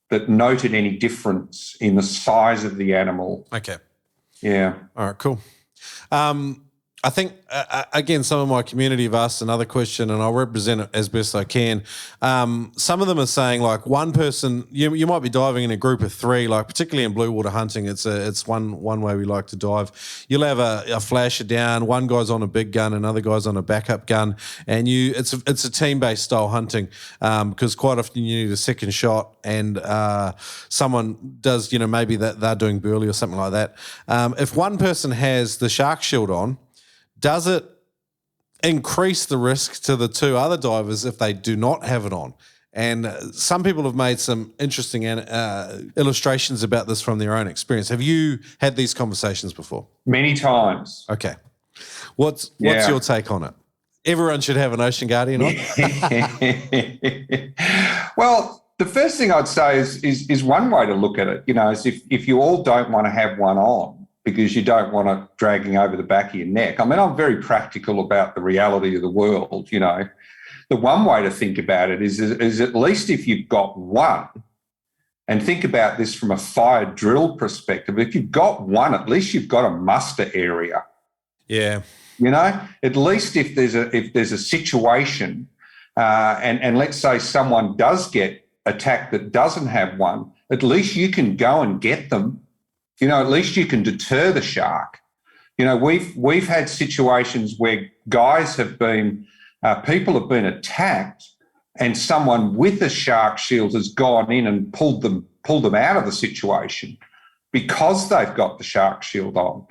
that noted any difference in the size of the animal. Okay. Yeah. All right, cool. I think, again, some of my community have asked another question, and I'll represent it as best I can. Some of them are saying, like, one person, you might be diving in a group of 3, like particularly in blue water hunting, it's one way we like to dive. You'll have a flasher down, one guy's on a big gun, another guy's on a backup gun, and it's a team-based style hunting because quite often you need a second shot, and someone does, maybe that they're doing burley or something like that. If one person has the Sharkshield on, does it increase the risk to the 2 other divers if they do not have it on? And some people have made some interesting illustrations about this from their own experience. Have you had these conversations before? Many times. Okay. What's your take on it? Everyone should have an Ocean Guardian on? Well, the first thing I'd say is one way to look at it, is if you all don't want to have one on, because you don't want it dragging over the back of your neck. I mean, I'm very practical about the reality of the world, The one way to think about it is at least if you've got one, and think about this from a fire drill perspective, if you've got one, at least you've got a muster area. Yeah. At least if there's a situation and let's say someone does get attacked that doesn't have one, at least you can go and get them. At least you can deter the shark. We've had situations where guys have been, people have been attacked, and someone with a Sharkshield has gone in and pulled them out of the situation because they've got the Sharkshield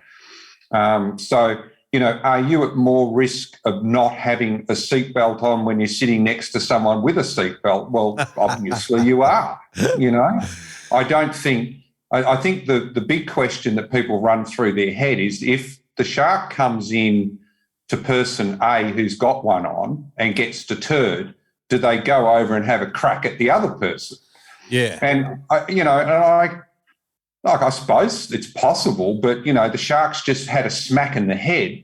on. So are you at more risk of not having a seatbelt on when you're sitting next to someone with a seatbelt? Well, obviously you are, I don't think, I think the big question that people run through their head is, if the shark comes in to person A who's got one on and gets deterred, do they go over and have a crack at the other person? Yeah. And, I suppose it's possible, but, the shark's just had a smack in the head.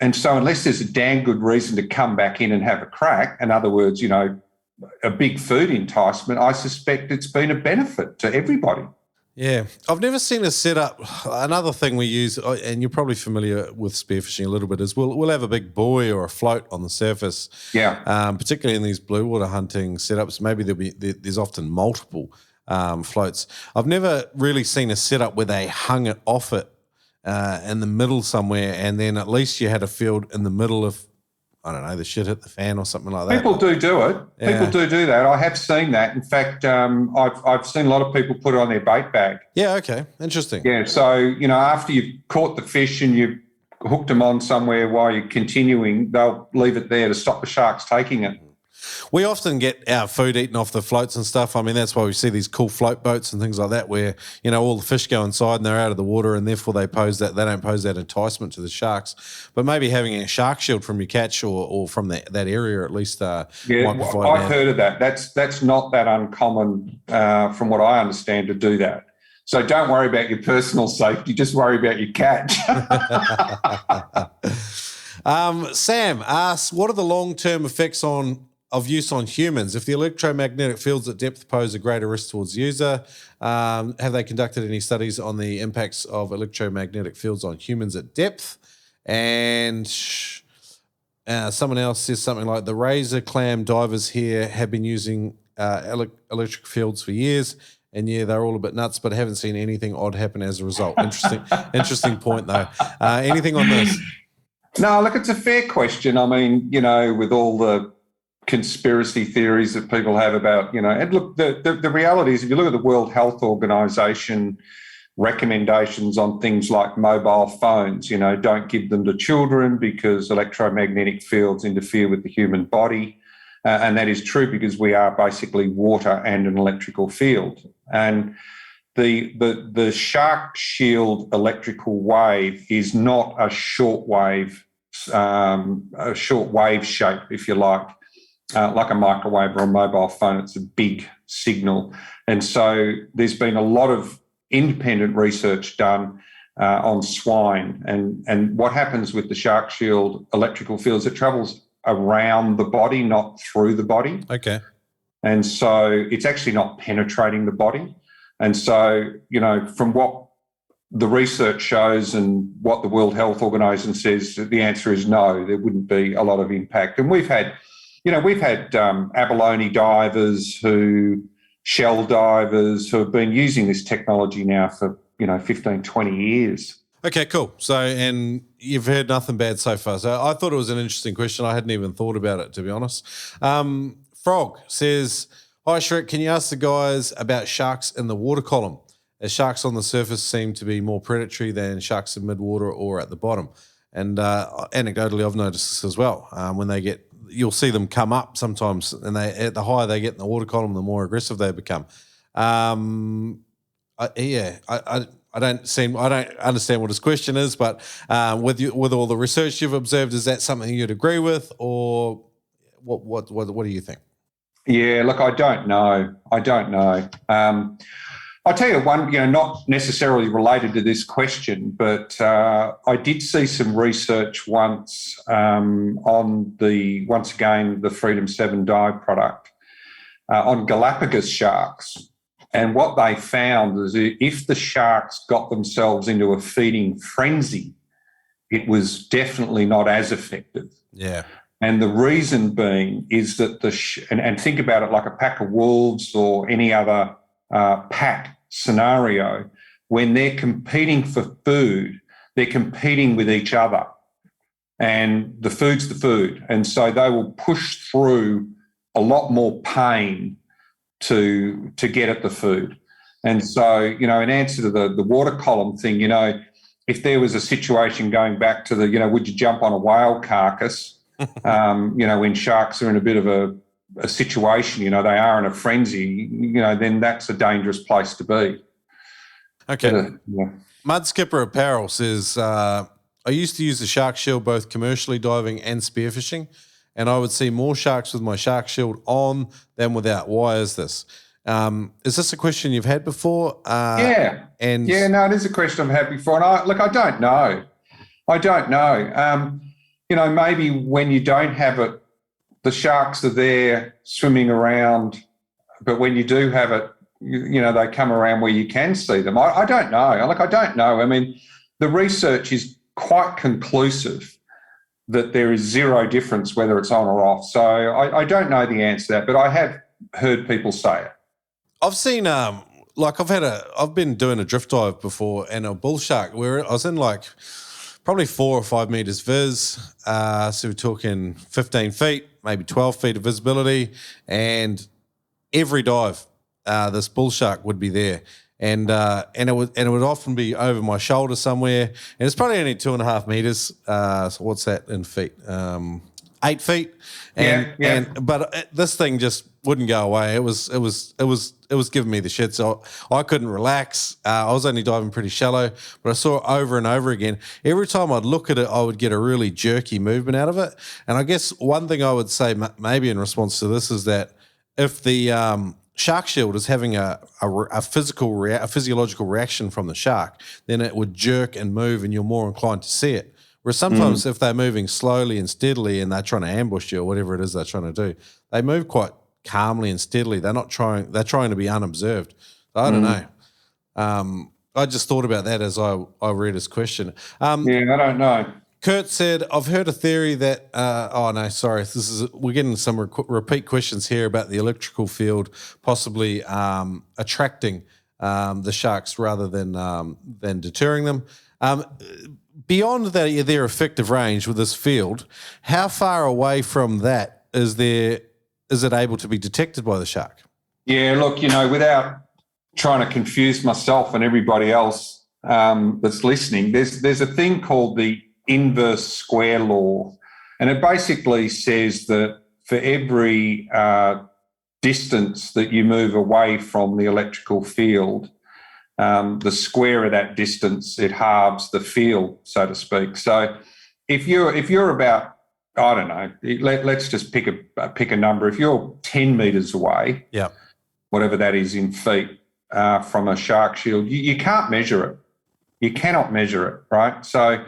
And so unless there's a damn good reason to come back in and have a crack, in other words, a big food enticement, I suspect it's been a benefit to everybody. Yeah. I've never seen a setup. Another thing we use, and you're probably familiar with spearfishing a little bit, is we'll have a big buoy or a float on the surface. Yeah. Particularly in these blue water hunting setups, maybe there's often multiple floats. I've never really seen a setup where they hung it off it in the middle somewhere, and then at least you had a field in the middle of, I don't know, the shit hit the fan or something like that. People do it. Yeah. People do that. I have seen that. In fact, I've seen a lot of people put it on their bait bag. Yeah, okay. Interesting. Yeah, so, after you've caught the fish and you've hooked them on somewhere while you're continuing, they'll leave it there to stop the sharks taking it. We often get our food eaten off the floats and stuff. I mean, that's why we see these cool float boats and things like that where, all the fish go inside and they're out of the water, and therefore they don't pose that enticement to the sharks. But maybe having a shark shield from your catch or from that area at least might provide. I've heard of that. That's not that uncommon from what I understand to do that. So don't worry about your personal safety, just worry about your catch. Sam asks, what are the long-term effects of use on humans? If the electromagnetic fields at depth pose a greater risk towards the user, have they conducted any studies on the impacts of electromagnetic fields on humans at depth? And someone else says something like, the razor clam divers here have been using electric fields for years, and yeah, they're all a bit nuts, but haven't seen anything odd happen as a result. Interesting point though. Anything on this? No, look, it's a fair question. I mean, with all the conspiracy theories that people have about, and look, the reality is, if you look at the World Health Organization recommendations on things like mobile phones, don't give them to children because electromagnetic fields interfere with the human body. And that is true because we are basically water and an electrical field. And the Sharkshield electrical wave is not a short wave shape, if you like a microwave or a mobile phone. It's a big signal. And so there's been a lot of independent research done on swine. And what happens with the Sharkshield electrical fields, it travels around the body, not through the body. Okay. And so it's actually not penetrating the body. And so, from what the research shows and what the World Health Organization says, the answer is no, there wouldn't be a lot of impact. And we've had abalone divers shell divers who have been using this technology now for, 15, 20 years. Okay, cool. So, and you've heard nothing bad so far. So I thought it was an interesting question. I hadn't even thought about it, to be honest. Frog says, hi, Shrek, can you ask the guys about sharks in the water column? As sharks on the surface seem to be more predatory than sharks in midwater or at the bottom. And anecdotally, I've noticed this as well. When you'll see them come up sometimes, and the higher they get in the water column, the more aggressive they become. I don't understand what his question is, but with all the research you've observed, is that something you'd agree with, or what do you think? Yeah, look, I don't know. I'll tell you one, not necessarily related to this question, but I did see some research once on once again, the Freedom 7 dive product on Galapagos sharks. And what they found is if the sharks got themselves into a feeding frenzy, it was definitely not as effective. Yeah. And the reason being is that and think about it like a pack of wolves or any other pack scenario, when they're competing for food, they're competing with each other. And the food's the food. And so they will push through a lot more pain to get at the food. And so, in answer to the water column thing, if there was a situation going back to the, would you jump on a whale carcass, when sharks are in a bit of a situation, they are in a frenzy, then that's a dangerous place to be. Okay. Mud Skipper Apparel says, I used to use the Sharkshield both commercially diving and spearfishing, and I would see more sharks with my Sharkshield on than without. Why is this? Is this a question you've had before? No, it is a question I've had before. And I don't know. Maybe when you don't have it, the sharks are there swimming around, but when you do have it, they come around where you can see them. I don't know. I don't know. I mean, the research is quite conclusive that there is zero difference whether it's on or off. So I don't know the answer to that, but I have heard people say it. I've seen, I've been doing a drift dive before, and a bull shark where I was in probably 4 or 5 meters viz. So we're talking 15 feet, maybe 12 feet of visibility, and every dive, this bull shark would be there. And it would often be over my shoulder somewhere, and it's probably only 2.5 meters. So what's that in feet? 8 feet. But this thing just wouldn't go away. It was giving me the shit. So I couldn't relax. I was only diving pretty shallow, but I saw it over and over again. Every time I'd look at it, I would get a really jerky movement out of it. And I guess one thing I would say maybe in response to this is that if the Sharkshield is having a physiological reaction from the shark, then it would jerk and move, and you're more inclined to see it. Whereas sometimes if they're moving slowly and steadily and they're trying to ambush you or whatever it is they're trying to do, they move quite calmly and steadily. They're trying to be unobserved. I don't know. I just thought about that as I read his question. I don't know. Kurt said, I've heard a theory that, we're getting some repeat questions here about the electrical field possibly attracting the sharks rather than deterring them. Beyond their effective range with this field, how far away from that is it able to be detected by the shark? Yeah, look, without trying to confuse myself and everybody else that's listening, there's a thing called the inverse square law, and it basically says that for every distance that you move away from the electrical field, the square of that distance, it halves the field, so to speak. So if you're about, I don't know, let's just pick a number. If you're 10 meters away, whatever that is in feet from a Sharkshield, you can't measure it. You cannot measure it, right? So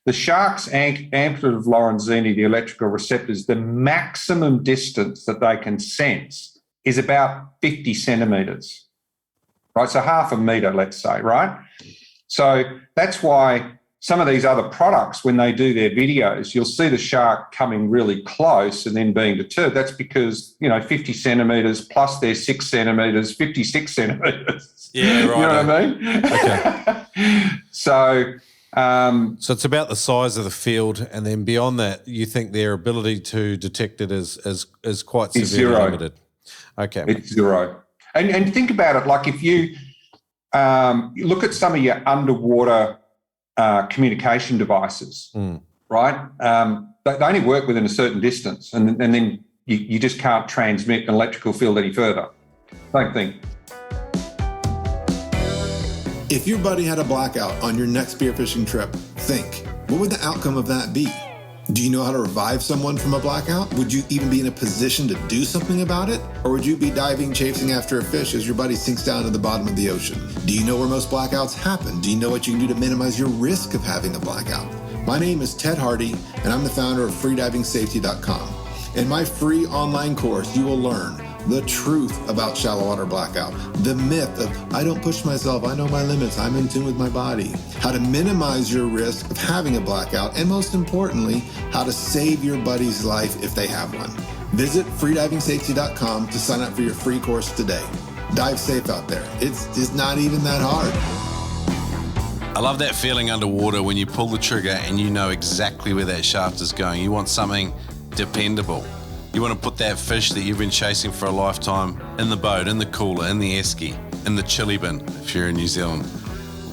the shark's amplitude of Lorenzini, the electrical receptors, the maximum distance that they can sense is about 50 centimetres, right? So half a metre, let's say, right? So that's why some of these other products, when they do their videos, you'll see the shark coming really close and then being deterred. That's because, 50 centimetres plus their 6 centimetres, 56 centimetres. Yeah, right. You know what I mean? Okay. So it's about the size of the field, and then beyond that, you think their ability to detect it is quite severely limited. Okay, it's zero. And think about it, like if you look at some of your underwater communication devices, right? They only work within a certain distance, and then you just can't transmit an electrical field any further. Same thing. If your buddy had a blackout on your next spearfishing trip, think, what would the outcome of that be? Do you know how to revive someone from a blackout? Would you even be in a position to do something about it? Or would you be diving, chasing after a fish as your buddy sinks down to the bottom of the ocean? Do you know where most blackouts happen? Do you know what you can do to minimize your risk of having a blackout? My name is Ted Hardy, and I'm the founder of freedivingsafety.com. In my free online course, you will learn the truth about shallow water blackout, the myth of I don't push myself, I know my limits, I'm in tune with my body, how to minimize your risk of having a blackout, and most importantly, how to save your buddy's life if they have one. Visit freedivingsafety.com to sign up for your free course today. Dive safe out there. It's not even that hard. I love that feeling underwater when you pull the trigger and you know exactly where that shaft is going. You want something dependable. You want to put that fish that you've been chasing for a lifetime in the boat, in the cooler, in the esky, in the chili bin if you're in New Zealand.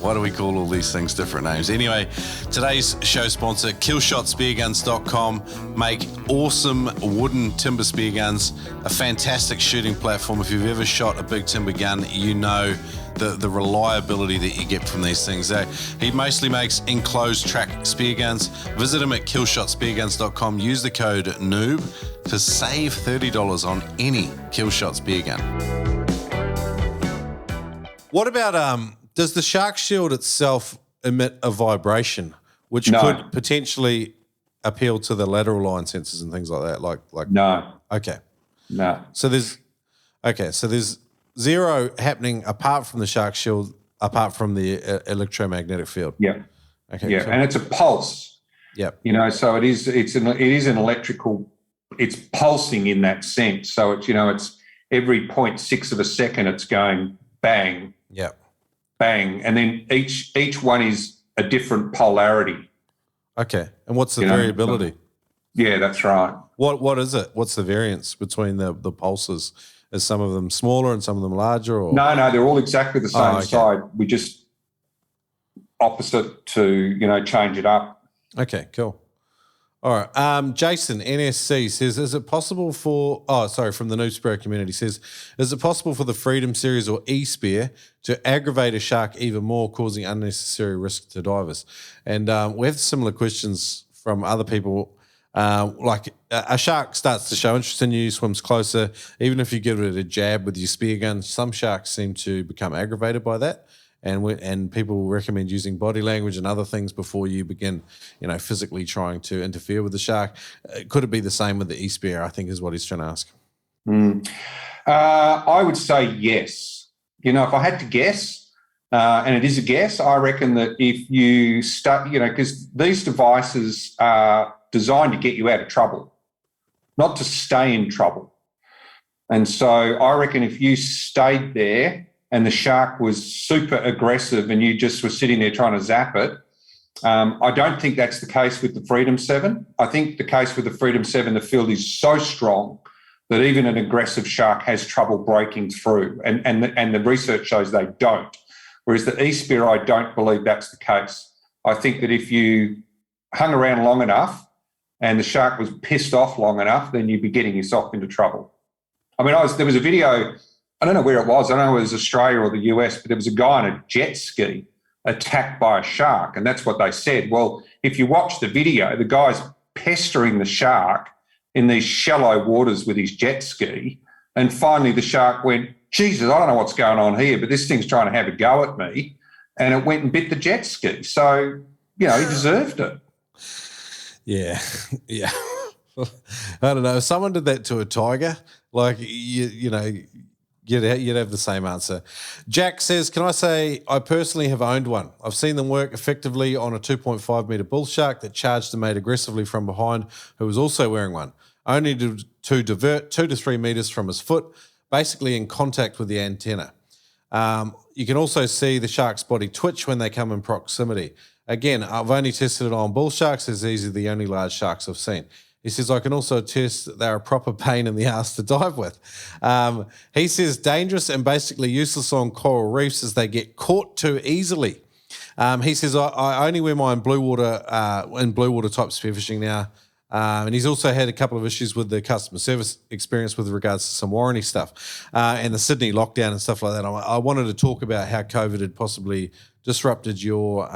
Why do we call all these things different names? Anyway, today's show sponsor, KillshotSpearGuns.com, make awesome wooden timber spear guns, a fantastic shooting platform. If you've ever shot a big timber gun, you know the reliability that you get from these things. He mostly makes enclosed track spear guns. Visit him at KillshotSpearGuns.com. Use the code NOOB to save $30 on any Killshot spear gun. What about does the Sharkshield itself emit a vibration, which could potentially appeal to the lateral line sensors and things like that? Like no. Okay. No. So there's zero happening apart from the Sharkshield, apart from the electromagnetic field. Yeah. Okay. Yeah, cool. and it's a pulse. Yeah. So it is an electrical. It's pulsing in that sense. So it's it's every 0.6 of a second. It's going bang. Yeah. Bang, and then each one is a different polarity. Okay. And what's the variability? Yeah, that's right. What is it? What's the variance between the pulses? Is some of them smaller and some of them larger? Or? No, they're all exactly the same side. We just opposite to change it up. Okay, cool. All right. Jason, NSC, says, is it possible from the Noob Spear community, says, is it possible for the Freedom Series or E-Spear to aggravate a shark even more, causing unnecessary risk to divers? And we have similar questions from other people. Like a shark starts to show interest in you, swims closer. Even if you give it a jab with your spear gun, some sharks seem to become aggravated by that. And people recommend using body language and other things before you begin, physically trying to interfere with the shark. Could it be the same with the E-Spear, I think is what he's trying to ask. I would say yes. If I had to guess, and it is a guess, I reckon that if you start, because these devices are designed to get you out of trouble, not to stay in trouble. And so I reckon if you stayed there and the shark was super aggressive and you just were sitting there trying to zap it, I don't think that's the case with the Freedom 7. I think the case with the Freedom 7, the field is so strong that even an aggressive shark has trouble breaking through, and the research shows they don't. Whereas the E-Spear, I don't believe that's the case. I think that if you hung around long enough and the shark was pissed off long enough, then you'd be getting yourself into trouble. I mean, there was a video, I don't know where it was. I don't know if it was Australia or the US, but there was a guy on a jet ski attacked by a shark. And that's what they said. Well, if you watch the video, the guy's pestering the shark in these shallow waters with his jet ski. And finally the shark went, Jesus, I don't know what's going on here, but this thing's trying to have a go at me. And it went and bit the jet ski. So, he deserved it. Yeah. Yeah. I don't know. If someone did that to a tiger, like, you'd have the same answer. Jack says, can I say I personally have owned one. I've seen them work effectively on a 2.5 metre bull shark that charged a mate aggressively from behind who was also wearing one, only to divert 2 to 3 metres from his foot, basically in contact with the antenna. You can also see the shark's body twitch when they come in proximity. Again, I've only tested it on bull sharks, as these are the only large sharks I've seen. He says, I can also attest that they're a proper pain in the ass to dive with. He says, dangerous and basically useless on coral reefs as they get caught too easily. He says, I only wear mine in blue water type spearfishing now. And he's also had a couple of issues with the customer service experience with regards to some warranty stuff and the Sydney lockdown and stuff like that. I wanted to talk about how COVID had possibly disrupted your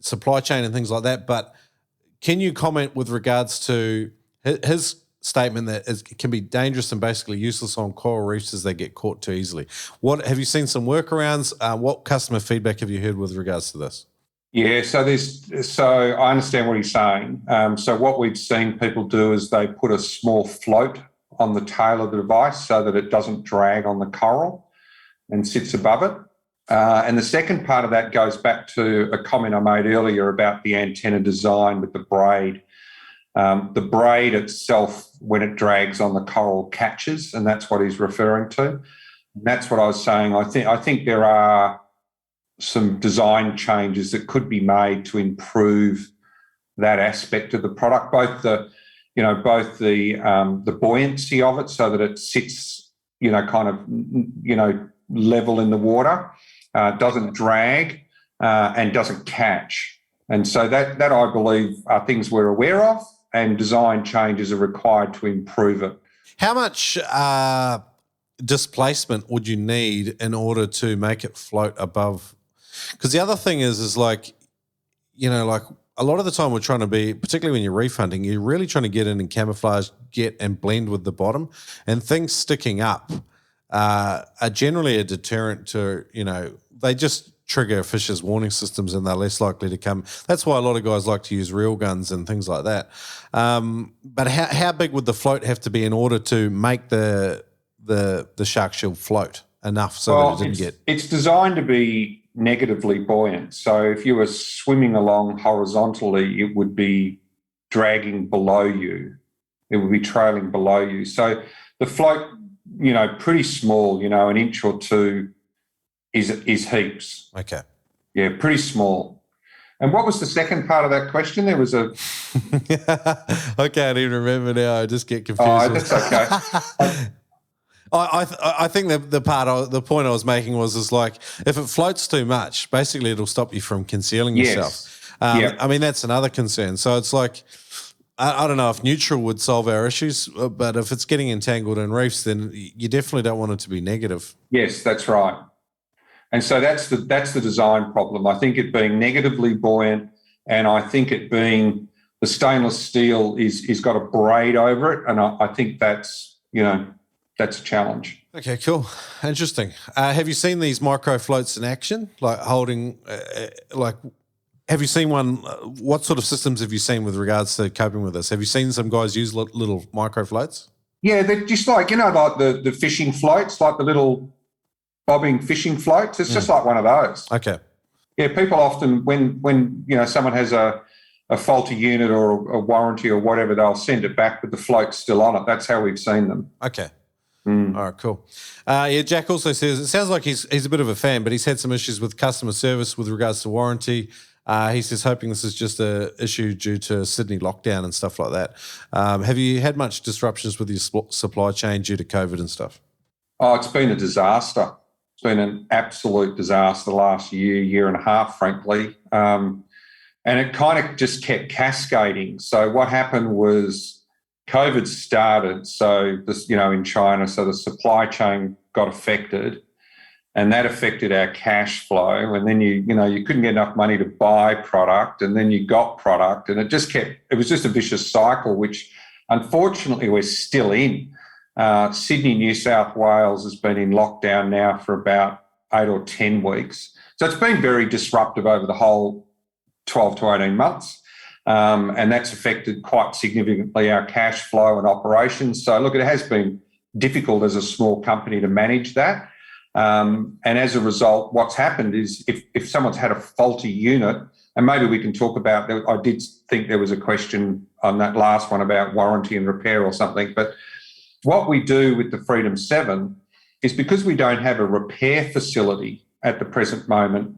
supply chain and things like that. But can you comment with regards to his statement that it can be dangerous and basically useless on coral reefs as they get caught too easily? What have you seen some workarounds? What customer feedback have you heard with regards to this? Yeah, so I understand what he's saying. So what we've seen people do is they put a small float on the tail of the device so that it doesn't drag on the coral and sits above it. And the second part of that goes back to a comment I made earlier about the antenna design with the braid. The braid itself, when it drags on the coral, catches, and that's what he's referring to. And that's what I was saying. I think there are some design changes that could be made to improve that aspect of the product, both the buoyancy of it, so that it sits, level in the water, doesn't drag, and doesn't catch. And so that I believe are things we're aware of, and design changes are required to improve it. How much displacement would you need in order to make it float above? Because the other thing is like, you know, like a lot of the time we're trying to be, particularly when you're refunding, you're really trying to get in and camouflage, get and blend with the bottom, and things sticking up are generally a deterrent to, you know, they just trigger fishers' warning systems and they're less likely to come. That's why a lot of guys like to use reel guns and things like that. But how big would the float have to be in order to make the Sharkshield float enough so that it didn't get... It's designed to be negatively buoyant. So if you were swimming along horizontally, it would be dragging below you. It would be trailing below you. So the float, you know, pretty small, you know, an inch or two is heaps. Okay. Yeah, pretty small. And what was the second part of that question? There was a... I can't even remember now. I just get confused. Oh, that's okay. I think the point I was making was like, if it floats too much, basically it'll stop you from concealing yourself. I mean, that's another concern. So it's like, I don't know if neutral would solve our issues, but if it's getting entangled in reefs, then you definitely don't want it to be negative. Yes, that's right. And so that's the design problem. I think it being negatively buoyant, and I think it being the stainless steel is got a braid over it, and I think that's, you know, that's a challenge. Okay, cool. Interesting. Have you seen these micro floats in action? Like holding, have you seen one? What sort of systems have you seen with regards to coping with this? Have you seen some guys use little micro floats? Yeah, they're just like, you know, like the fishing floats, like the little bobbing fishing floats. It's just like one of those. Okay. Yeah, people often, when you know, someone has a faulty unit or a warranty or whatever, they'll send it back with the float still on it. That's how we've seen them. Okay. All right, cool. Jack also says, it sounds like he's a bit of a fan, but he's had some issues with customer service with regards to warranty. He says, hoping this is just an issue due to Sydney lockdown and stuff like that. Have you had much disruptions with your supply chain due to COVID and stuff? Oh, it's been a disaster. It's been an absolute disaster the last year and a half, frankly. And it kind of just kept cascading. So what happened was COVID started, so this, you know, in China, so the supply chain got affected, and that affected our cash flow. And then you couldn't get enough money to buy product, and then you got product, and it was just a vicious cycle, which unfortunately we're still in. Sydney, New South Wales has been in lockdown now for about 8 or 10 weeks. So it's been very disruptive over the whole 12 to 18 months. And that's affected quite significantly our cash flow and operations. So, look, it has been difficult as a small company to manage that. And as a result, what's happened is if someone's had a faulty unit, and maybe we can talk about that. I did think there was a question on that last one about warranty and repair or something. But what we do with the Freedom 7 is, because we don't have a repair facility at the present moment,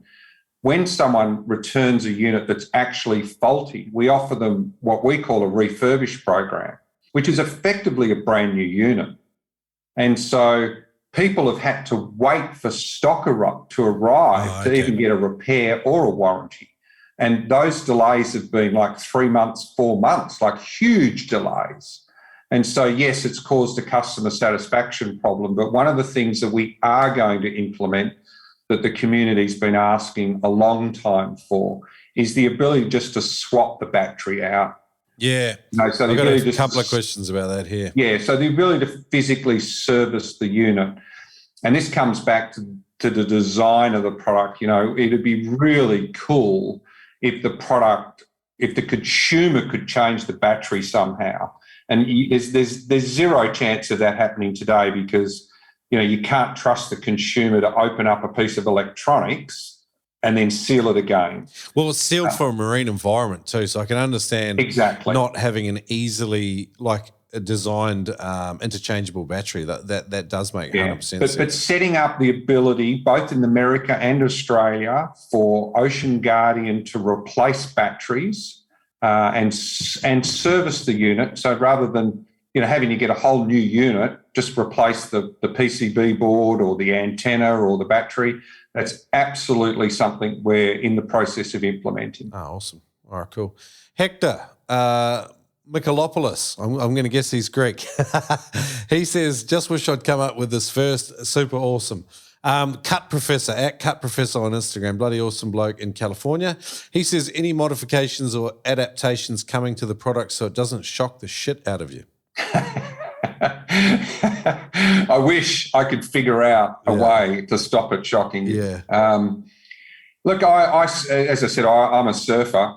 when someone returns a unit that's actually faulty, we offer them what we call a refurbish program, which is effectively a brand new unit. And so people have had to wait for stock to arrive to even get a repair or a warranty. And those delays have been like 3 months, 4 months, like huge delays. And so, yes, it's caused a customer satisfaction problem. But one of the things that we are going to implement, that the community's been asking a long time for, is the ability just to swap the battery out. Yeah. So I've got a couple of questions about that here. Yeah, so the ability to physically service the unit. And this comes back to the design of the product. You know, it'd be really cool if the consumer could change the battery somehow. And there's zero chance of that happening today, because, you know, you can't trust the consumer to open up a piece of electronics and then seal it again. Well, it's sealed for a marine environment too, so I can understand exactly not having an easily designed interchangeable battery. That does make 100% sense. But setting up the ability, both in America and Australia, for Ocean Guardian to replace batteries and service the unit. So rather than, having to get a whole new unit, just replace the PCB board or the antenna or the battery. That's absolutely something we're in the process of implementing. Oh, awesome. All right, cool. Hector Mikolopoulos, I'm going to guess he's Greek. He says, just wish I'd come up with this first. Super awesome. Cut Professor, at Cut Professor on Instagram, bloody awesome bloke in California. He says, any modifications or adaptations coming to the product so it doesn't shock the shit out of you? I wish I could figure out a way to stop it shocking you. Yeah. Look, I as I said, I'm a surfer,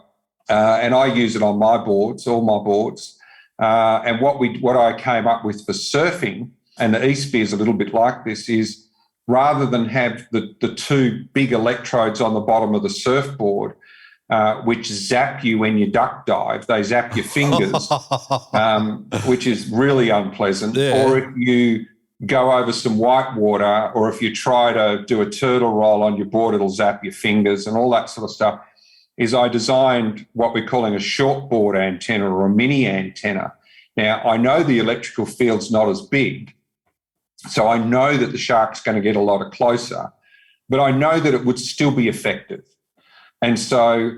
and I use it on my boards, all my boards. And what I came up with for surfing, and the E-Sphere is a little bit like this, is rather than have the two big electrodes on the bottom of the surfboard, which zap you when you duck dive, they zap your fingers, which is really unpleasant. Yeah. Or if you go over some white water, or if you try to do a turtle roll on your board, it'll zap your fingers and all that sort of stuff, is I designed what we're calling a shortboard antenna or a mini antenna. Now, I know the electrical field's not as big, so I know that the shark's going to get a lot closer, but I know that it would still be effective. And so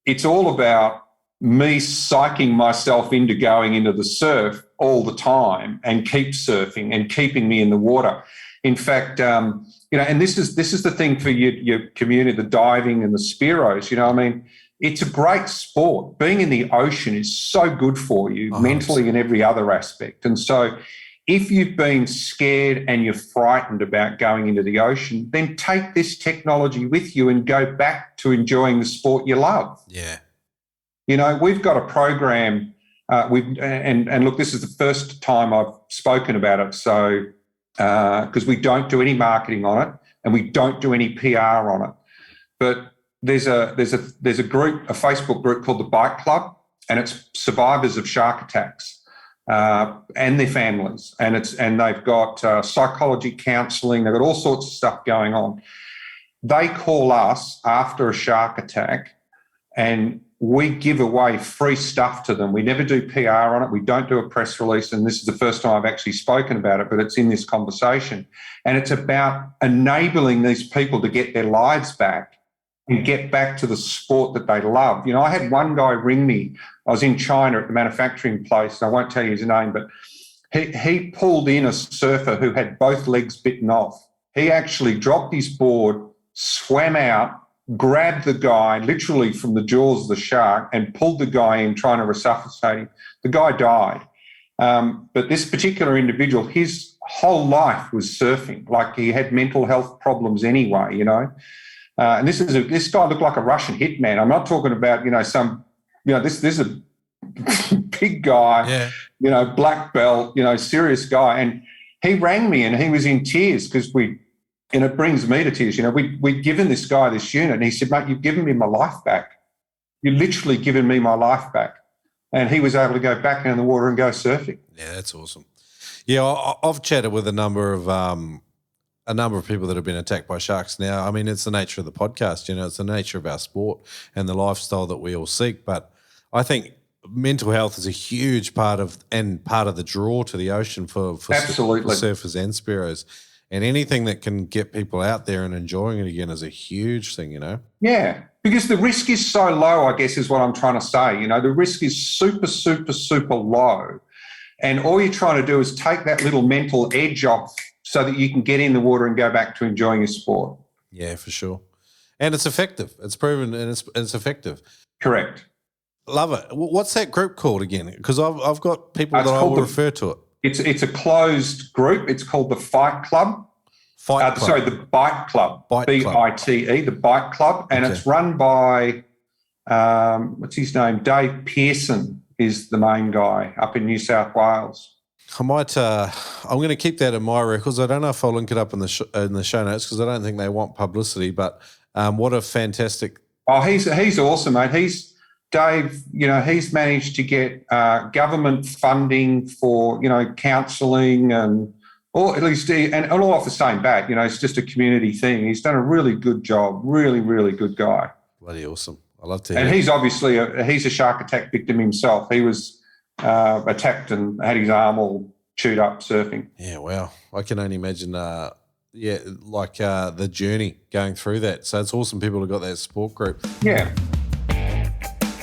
it's all about me psyching myself into going into the surf all the time and keep surfing and keeping me in the water. In fact, and this is the thing for your community, the diving and the Spearos, it's a great sport. Being in the ocean is so good for you mentally and every other aspect. And so if you've been scared and you're frightened about going into the ocean, then take this technology with you and go back to enjoying the sport you love. Yeah. We've got a program, and look, this is the first time I've spoken about it, so because we don't do any marketing on it and we don't do any PR on it. But there's a group, a Facebook group called the Bike Club, and it's survivors of shark attacks. And their families, and they've got psychology counselling. They've got all sorts of stuff going on. They call us after a shark attack, and we give away free stuff to them. We never do PR on it. We don't do a press release, and this is the first time I've actually spoken about it, but it's in this conversation. And it's about enabling these people to get their lives back and get back to the sport that they love. I had one guy ring me. I was in China at the manufacturing place, and I won't tell you his name, but he pulled in a surfer who had both legs bitten off. He actually dropped his board, swam out, grabbed the guy literally from the jaws of the shark and pulled the guy in, trying to resuscitate him. The guy died. But this particular individual, his whole life was surfing. Like, he had mental health problems anyway, and this guy looked like a Russian hitman. I'm not talking about, this is a big guy, black belt, serious guy. And he rang me and he was in tears because it brings me to tears. We'd given this guy this unit, and he said, mate, you've given me my life back. You've literally given me my life back. And he was able to go back in the water and go surfing. Yeah, that's awesome. Yeah, I've chatted with a number of people that have been attacked by sharks now. I mean, it's the nature of the podcast, it's the nature of our sport and the lifestyle that we all seek. But I think mental health is a huge part of the draw to the ocean for Absolutely. Surfers and Spearos. And anything that can get people out there and enjoying it again is a huge thing, Yeah, because the risk is so low, I guess, is what I'm trying to say. The risk is super, super, super low. And all you're trying to do is take that little mental edge off so that you can get in the water and go back to enjoying your sport. Yeah, for sure. And it's effective. It's proven, and it's effective. Correct. Love it. What's that group called again? Because I've got people that I will refer to it. It's a closed group. It's called the Fight Club. The Bike Club. BITE, the Bike Club. And it's run by, what's his name? Dave Pearson is the main guy up in New South Wales. I might. I'm going to keep that in my records. I don't know if I'll link it up in the show notes because I don't think they want publicity. But what a fantastic! Oh, he's awesome, mate. Dave. He's managed to get government funding for counselling and all, at least, and all off the same bat. It's just a community thing. He's done a really good job. Really, really good guy. Bloody awesome. I love to hear. And he's obviously he's a shark attack victim himself. He was attacked and had his arm all chewed up surfing. Yeah, wow. I can only imagine, the journey going through that. So it's awesome people have got that support group. Yeah.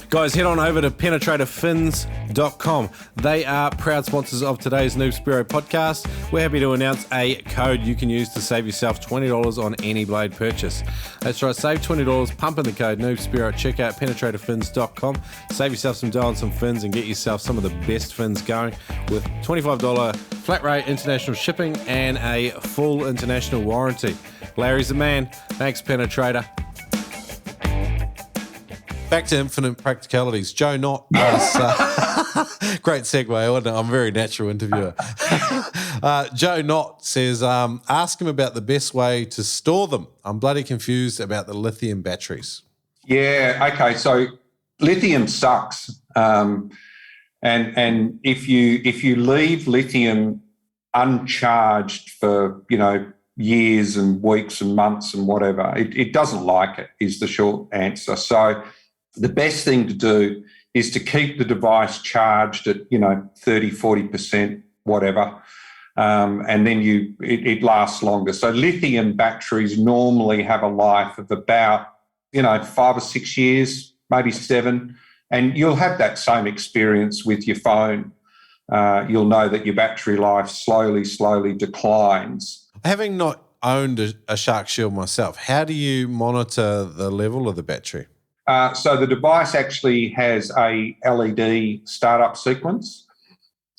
Guys, head on over to penetratorfins.com. They are proud sponsors of today's Noob Spearo podcast. We're happy to announce a code you can use to save yourself $20 on any blade purchase. That's right, save $20, pump in the code Noob Spearo at checkout, penetratorfins.com. Save yourself some dough on some fins and get yourself some of the best fins going with $25 flat rate international shipping and a full international warranty. Larry's the man. Thanks, Penetrator. Back to infinite practicalities. Joe Knott was great segue, wasn't it? I'm a very natural interviewer. Joe Knott says, ask him about the best way to store them. I'm bloody confused about the lithium batteries. Yeah, okay. So lithium sucks. And if you leave lithium uncharged for, years and weeks and months and whatever, it doesn't like it, is the short answer. So the best thing to do is to keep the device charged at, 30, 40%, whatever, and then it lasts longer. So lithium batteries normally have a life of about, 5 or 6 years, maybe 7, and you'll have that same experience with your phone. You'll know that your battery life slowly declines. Having not owned a Sharkshield myself, how do you monitor the level of the battery? So the device actually has a LED startup sequence.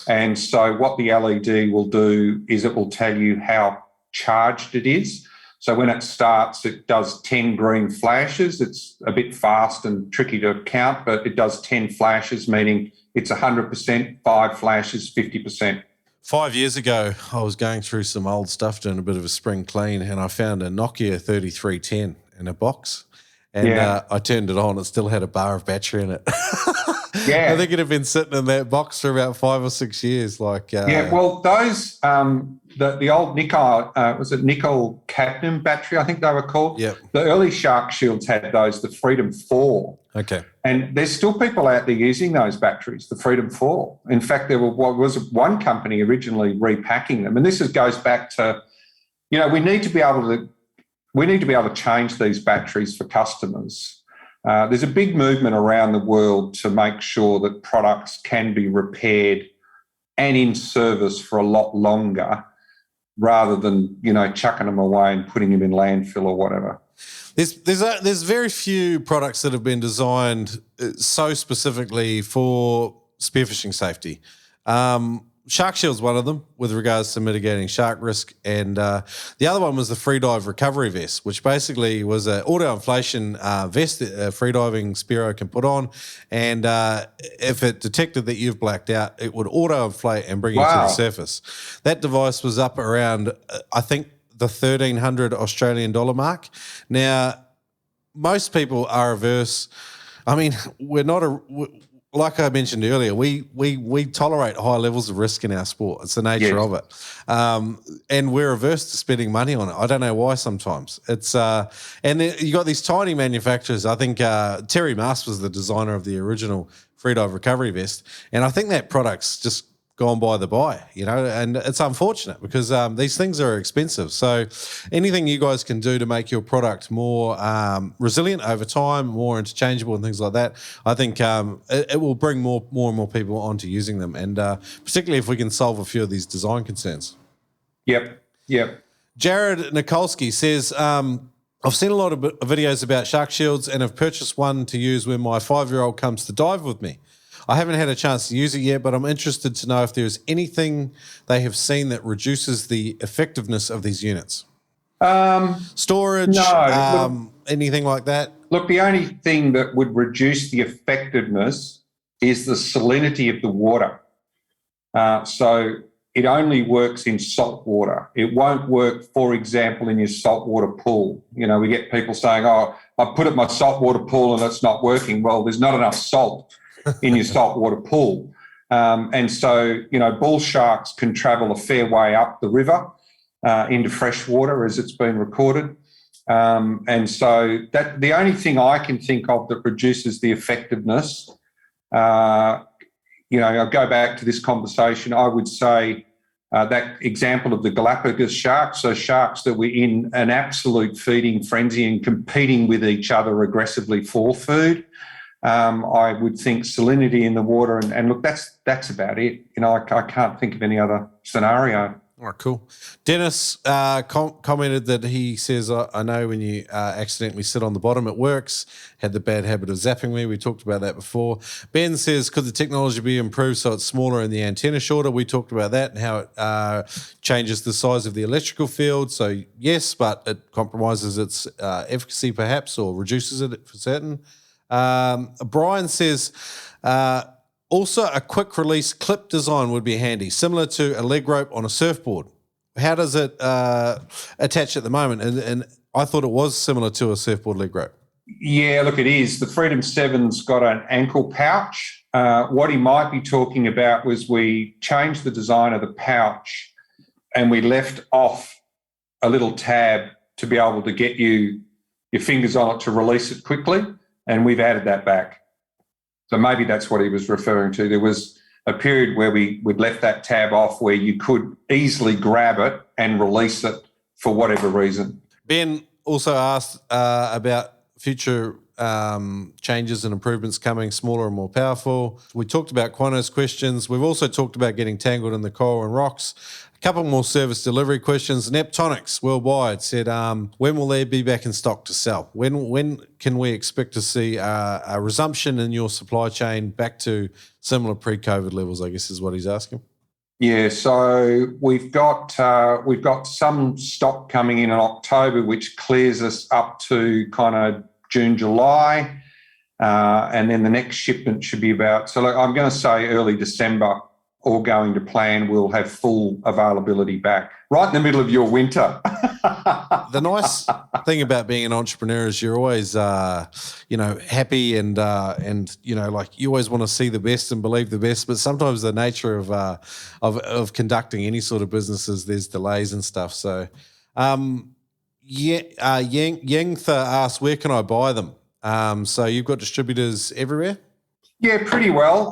And so what the LED will do is it will tell you how charged it is. So when it starts, it does 10 green flashes. It's a bit fast and tricky to count, but it does 10 flashes, meaning it's 100%, 5 flashes, 50%. 5 years ago, I was going through some old stuff, doing a bit of a spring clean, and I found a Nokia 3310 in a box. And I turned it on. It still had a bar of battery in it. Yeah. I think it had been sitting in that box for about 5 or 6 years. Well, those, the old nickel, was it nickel cadmium battery, I think they were called? Yep. The early Sharkshields had those, the Freedom 4. Okay. And there's still people out there using those batteries, the Freedom 4. In fact, there was one company originally repacking them. And this goes back to, we need to be able to change these batteries for customers. There's a big movement around the world to make sure that products can be repaired and in service for a lot longer rather than, chucking them away and putting them in landfill or whatever. There's very few products that have been designed so specifically for spearfishing safety. Sharkshield's one of them with regards to mitigating shark risk, and the other one was the freedive recovery vest, which basically was an auto-inflation vest that a freediving Spearo can put on, and if it detected that you've blacked out, it would auto-inflate and bring you to the surface. That device was up around, I think, the 1,300 Australian dollar mark. Now, most people are averse. I mean, we're not like I mentioned earlier, we tolerate high levels of risk in our sport. It's the nature of it. And we're averse to spending money on it. I don't know why sometimes. It's and then you got these tiny manufacturers. I think Terry Mast was the designer of the original freedive recovery vest. And I think that product's just gone by the by, and it's unfortunate because these things are expensive. So anything you guys can do to make your product more resilient over time, more interchangeable and things like that, I think it will bring more and more people onto using them, and particularly if we can solve a few of these design concerns. Yep. Jared Nikolsky says, I've seen a lot of videos about Sharkshields and have purchased one to use when my 5-year-old comes to dive with me. I haven't had a chance to use it yet, but I'm interested to know if there's anything they have seen that reduces the effectiveness of these units. Storage, anything like that? Look, the only thing that would reduce the effectiveness is the salinity of the water. So it only works in salt water. It won't work, for example, in your saltwater pool. We get people saying, I put it in my saltwater pool and it's not working. Well, there's not enough salt in your saltwater pool. And so, bull sharks can travel a fair way up the river into fresh water, as it's been recorded. And so that the only thing I can think of that reduces the effectiveness I'll go back to this conversation. I would say that example of the Galapagos sharks, so sharks that were in an absolute feeding frenzy and competing with each other aggressively for food. I would think salinity in the water, and look, that's about it. I can't think of any other scenario. All right, cool. Dennis commented that he says, I know when you accidentally sit on the bottom, it works. Had the bad habit of zapping me. We talked about that before. Ben says, could the technology be improved so it's smaller and the antenna shorter? We talked about that and how it changes the size of the electrical field. So, yes, but it compromises its efficacy perhaps, or reduces it for certain. Brian says, also, a quick release clip design would be handy, similar to a leg rope on a surfboard. How does it attach at the moment? And I thought it was similar to a surfboard leg rope. Yeah, look, it is. The Freedom 7's got an ankle pouch. What he might be talking about was we changed the design of the pouch and we left off a little tab to be able to get your fingers on it to release it quickly, and we've added that back. So maybe that's what he was referring to. There was a period where we'd left that tab off where you could easily grab it and release it for whatever reason. Ben also asked about future changes and improvements coming, smaller and more powerful. We talked about Quano's questions. We've also talked about getting tangled in the coral and rocks. A couple more service delivery questions. Neptonics Worldwide said, when will they be back in stock to sell? When can we expect to see a resumption in your supply chain back to similar pre-COVID levels, I guess is what he's asking. Yeah, so we've got some stock coming in October, which clears us up to kind of June, July, and then the next shipment should be about, so I'm going to say early December, all going to plan, we'll have full availability back, right in the middle of your winter. The nice thing about being an entrepreneur is you're always, happy and like you always want to see the best and believe the best. But sometimes the nature of conducting any sort of businesses, there's delays and stuff. So, Yangtha asked, where can I buy them? So you've got distributors everywhere? Yeah, pretty well.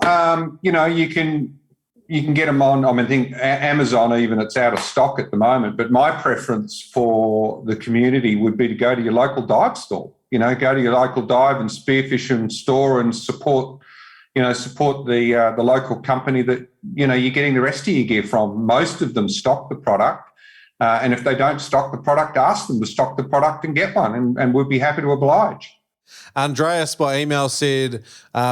You can get them on, I think Amazon even, it's out of stock at the moment, but my preference for the community would be to go to your local dive store. Go to your local dive and spearfish and store and support the local company that, you're getting the rest of your gear from. Most of them stock the product. And if they don't stock the product, ask them to stock the product and get one, and we'd be happy to oblige. Andreas by email said,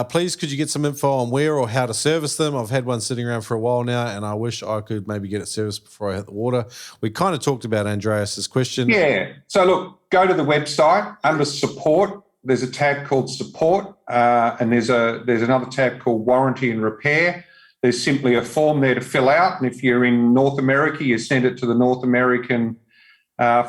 please could you get some info on where or how to service them? I've had one sitting around for a while now and I wish I could maybe get it serviced before I hit the water. We kind of talked about Andreas's question. Yeah. So look, go to the website under support. There's a tab called support and there's another tab called warranty and repair. There's simply a form there to fill out. And if you're in North America, you send it to the North American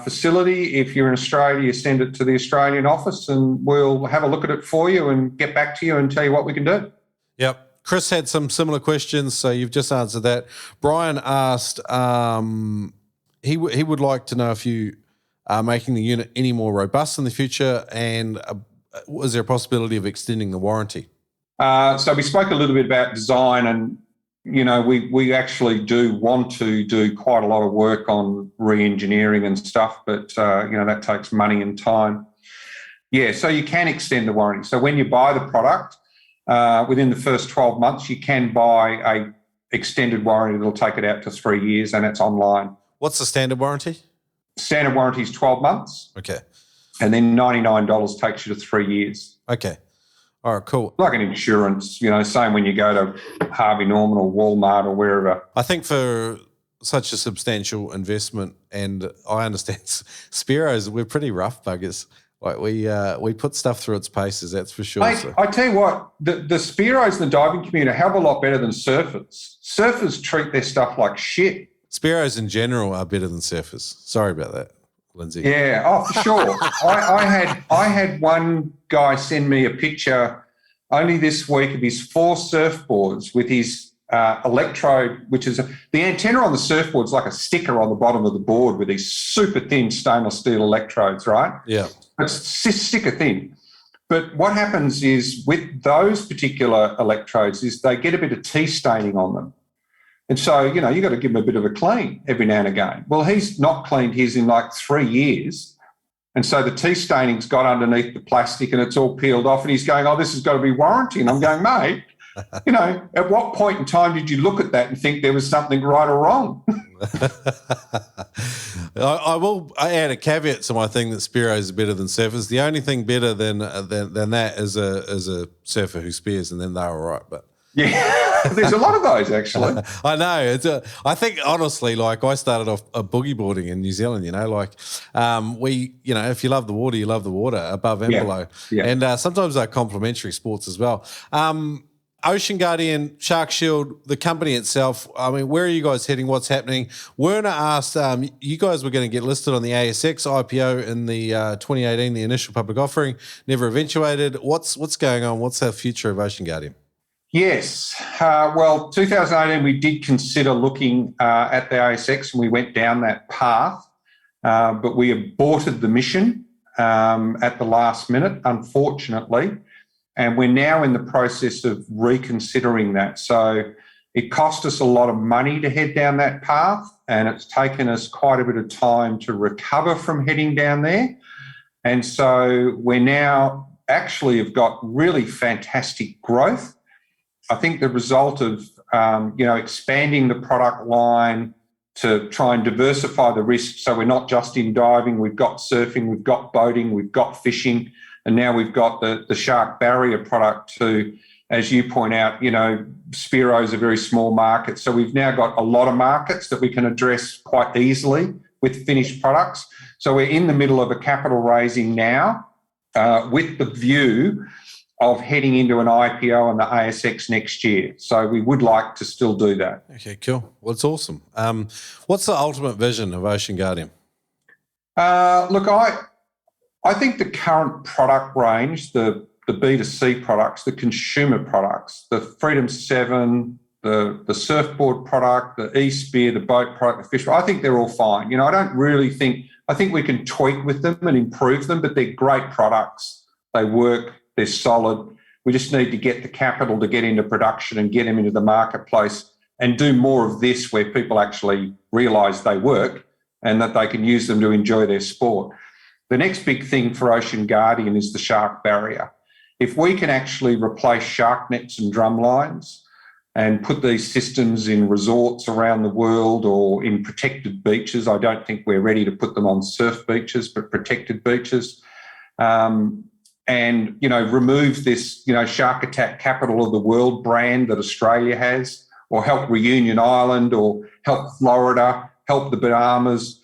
facility. If you're in Australia, you send it to the Australian office and we'll have a look at it for you and get back to you and tell you what we can do. Yep. Chris had some similar questions, so you've just answered that. Brian asked, he would like to know if you are making the unit any more robust in the future, and was there a possibility of extending the warranty? So we spoke a little bit about design, and we actually do want to do quite a lot of work on re-engineering and stuff, but, that takes money and time. Yeah, so you can extend the warranty. So when you buy the product, within the first 12 months, you can buy a extended warranty that'll take it out to 3 years, and it's online. What's the standard warranty? Standard warranty is 12 months. Okay. And then $99 takes you to 3 years. Okay. All right, cool. Like an insurance, same when you go to Harvey Norman or Walmart or wherever. I think for such a substantial investment, and I understand Spearos, we're pretty rough buggers. Like we put stuff through its paces, that's for sure. Mate, so. I tell you what, the Spearos in the diving community are a hell of a lot better than surfers. Surfers treat their stuff like shit. Spearos in general are better than surfers. Sorry about that, Lyndsay. Yeah, for sure. I had one guy send me a picture only this week of his 4 surfboards with his electrode, which is the antenna on the surfboard is like a sticker on the bottom of the board with these super thin stainless steel electrodes, right? Yeah. It's sticker thin. But what happens is with those particular electrodes is they get a bit of tea staining on them. And so, you've got to give him a bit of a clean every now and again. Well, he's not cleaned his in like 3 years. And so the tea staining's got underneath the plastic and it's all peeled off. And he's going, oh, this has got to be warranty. And I'm going, mate, at what point in time did you look at that and think there was something right or wrong? I will add a caveat to my thing that Spearos are better than surfers. The only thing better than that is a surfer who spears, and then they're all right. But yeah, there's a lot of those actually. I know. I think honestly, like I started off boogie boarding in New Zealand. If you love the water, you love the water above and below. Yeah. And sometimes they're complementary sports as well. Ocean Guardian, Sharkshield, the company itself, I mean, where are you guys heading? What's happening? Werner asked, you guys were going to get listed on the ASX IPO in the 2018, the initial public offering, never eventuated. What's going on? What's the future of Ocean Guardian? Yes. 2018, we did consider looking at the ASX and we went down that path, but we aborted the mission at the last minute, unfortunately. And we're now in the process of reconsidering that. So it cost us a lot of money to head down that path, and it's taken us quite a bit of time to recover from heading down there. And so we now actually have got really fantastic growth. I think the result of, expanding the product line to try and diversify the risk. So we're not just in diving, we've got surfing, we've got boating, we've got fishing. And now we've got the shark barrier product to, as you point out, Spearo's a very small market. So we've now got a lot of markets that we can address quite easily with finished products. So we're in the middle of a capital raising now with the view of heading into an IPO on the ASX next year. So we would like to still do that. Okay, cool. Well, it's awesome. What's the ultimate vision of Ocean Guardian? Look, I think the current product range, the B2C products, the consumer products, the Freedom 7, the surfboard product, the e-spear, the boat product, the fish, I think they're all fine. I don't really think, I think we can tweak with them and improve them, but they're great products. They work, they're solid. We just need to get the capital to get into production and get them into the marketplace and do more of this where people actually realise they work and that they can use them to enjoy their sport. The next big thing for Ocean Guardian is the shark barrier. If we can actually replace shark nets and drum lines and put these systems in resorts around the world or in protected beaches, I don't think we're ready to put them on surf beaches, but protected beaches, and, remove this, shark attack capital of the world brand that Australia has, or help Reunion Island or help Florida, help the Bahamas,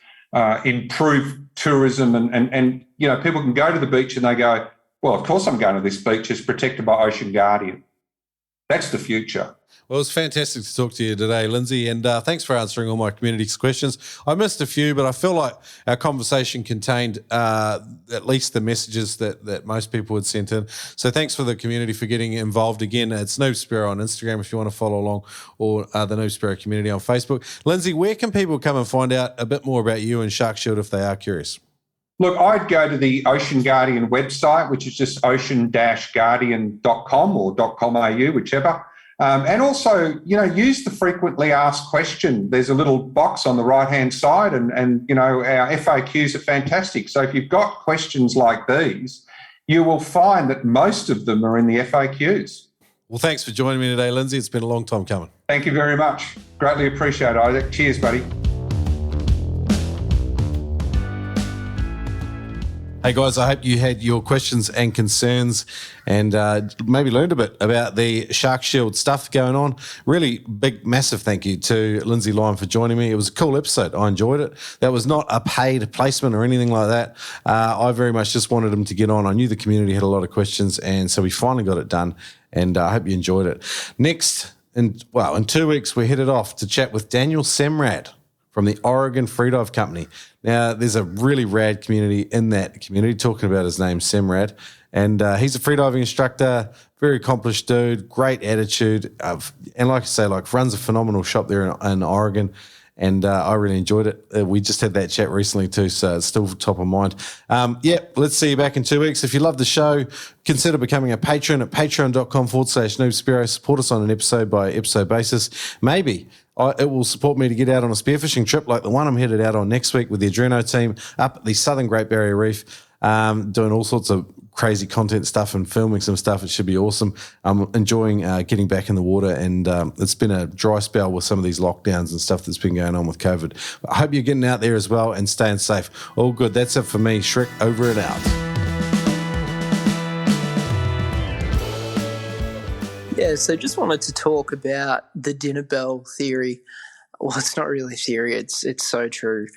improve tourism and people can go to the beach and they go, well, of course I'm going to this beach. It's protected by Ocean Guardian. That's the future. Well, it was fantastic to talk to you today, Lyndsay, and thanks for answering all my community's questions. I missed a few, but I feel like our conversation contained at least the messages that most people had sent in. So thanks for the community for getting involved again. It's Noob Sparrow on Instagram if you want to follow along, or the Noob Sparrow community on Facebook. Lyndsay, where can people come and find out a bit more about you and Sharkshield if they are curious? Look, I'd go to the Ocean Guardian website, which is just ocean-guardian.com or .com.au, whichever. And also, use the frequently asked question. There's a little box on the right-hand side and our FAQs are fantastic. So if you've got questions like these, you will find that most of them are in the FAQs. Well, thanks for joining me today, Lyndsay. It's been a long time coming. Thank you very much. Greatly appreciate it, Isaac. Cheers, buddy. Hey guys, I hope you had your questions and concerns and maybe learned a bit about the Sharkshield stuff going on. Really big, massive thank you to Lyndsay Lyon for joining me. It was a cool episode. I enjoyed it. That was not a paid placement or anything like that. I very much just wanted him to get on. I knew the community had a lot of questions, and so we finally got it done, and I hope you enjoyed it. Next, in 2 weeks, we're headed off to chat with Daniel Semrad from the Oregon Freedive Company. Now, there's a really rad community in that community, talking about his name, Semrad, and he's a freediving instructor, very accomplished dude, great attitude, and like I say, runs a phenomenal shop there in Oregon, and I really enjoyed it. We just had that chat recently too, so it's still top of mind. Let's see you back in 2 weeks. If you love the show, consider becoming a patron at patreon.com/NoobSpearo. Support us on an episode-by-episode basis. Maybe it will support me to get out on a spearfishing trip like the one I'm headed out on next week with the Adreno team up at the Southern Great Barrier Reef, doing all sorts of crazy content stuff and filming some stuff. It should be awesome. I'm enjoying getting back in the water, and it's been a dry spell with some of these lockdowns and stuff that's been going on with COVID. But I hope you're getting out there as well and staying safe. All good. That's it for me. Shrek over and out. Yeah, so just wanted to talk about the dinner bell theory. Well, it's not really theory, it's so true.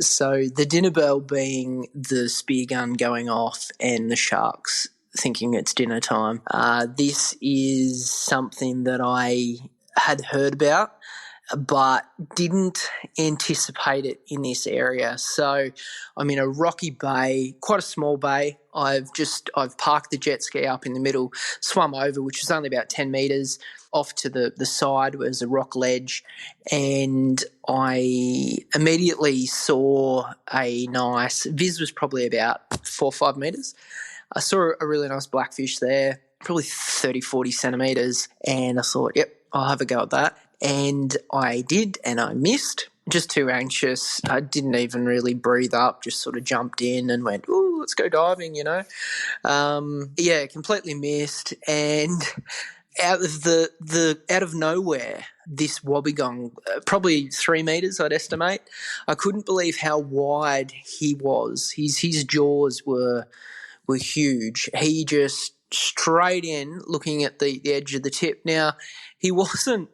So the dinner bell being the spear gun going off and the sharks thinking it's dinner time. This is something that I had heard about, but didn't anticipate it in this area. So I'm in a rocky bay, quite a small bay. I've parked the jet ski up in the middle, swum over, which is only about 10 metres. Off to the side was a rock ledge, and I immediately saw a nice, Viz was probably about 4 or 5 metres. I saw a really nice blackfish there, probably 30, 40 centimetres, and I thought, yep, I'll have a go at that. And I did, and I missed. Just too anxious. I didn't even really breathe up, just sort of jumped in and went, ooh, let's go diving, completely missed. And out of nowhere, this wobbegong, probably 3 metres, I'd estimate. I couldn't believe how wide he was. His jaws were huge. He just straight in, looking at the edge of the tip. Now, he wasn't.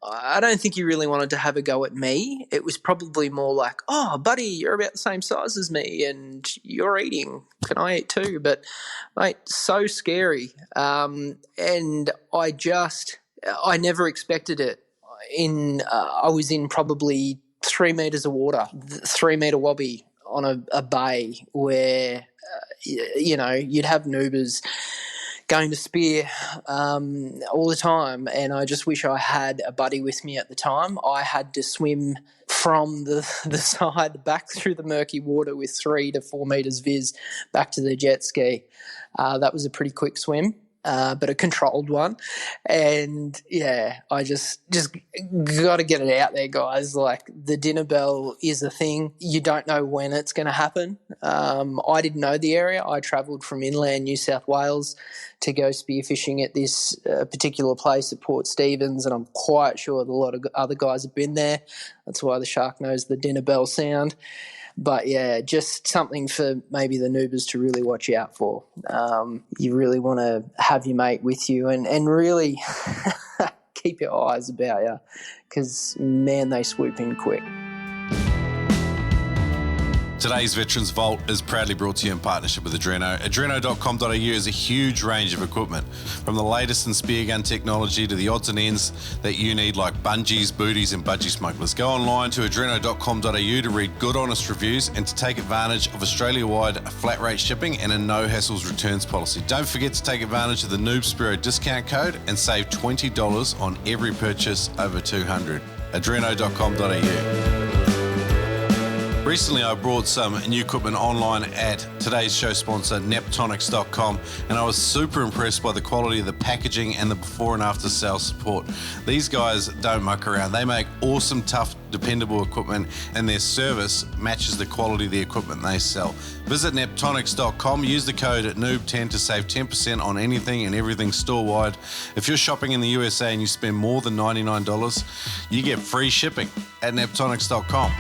I don't think he really wanted to have a go at me. It was probably more like, oh, buddy, you're about the same size as me and you're eating. Can I eat too? But, mate, so scary. And I never expected it. I was in probably 3 metres of water, 3 metre wobby on a bay where, you'd have noobers going to spear all the time, and I just wish I had a buddy with me at the time. I had to swim from the side back through the murky water with 3 to 4 metres viz back to the jet ski. That was a pretty quick swim, but a controlled one. And, I just got to get it out there, guys. Like, the dinner bell is a thing. You don't know when it's going to happen. I didn't know the area. I travelled from inland New South Wales to go spearfishing at this particular place at Port Stephens, and I'm quite sure that a lot of other guys have been there. That's why the shark knows the dinner bell sound. But, just something for maybe the noobers to really watch out for. You really want to have your mate with you and really keep your eyes about you, because, man, they swoop in quick. Today's Veterans Vault is proudly brought to you in partnership with Adreno. Adreno.com.au is a huge range of equipment, from the latest in spear gun technology to the odds and ends that you need, like bungees, booties and budgie smugglers. Go online to adreno.com.au to read good, honest reviews and to take advantage of Australia-wide flat rate shipping and a no-hassles returns policy. Don't forget to take advantage of the Noob Spearo discount code and save $20 on every purchase over $200. Adreno.com.au. Recently, I brought some new equipment online at today's show sponsor, Neptonics.com, and I was super impressed by the quality of the packaging and the before and after sales support. These guys don't muck around. They make awesome, tough, dependable equipment, and their service matches the quality of the equipment they sell. Visit Neptonics.com, use the code NOOB10 to save 10% on anything and everything store-wide. If you're shopping in the USA and you spend more than $99, you get free shipping at Neptonics.com.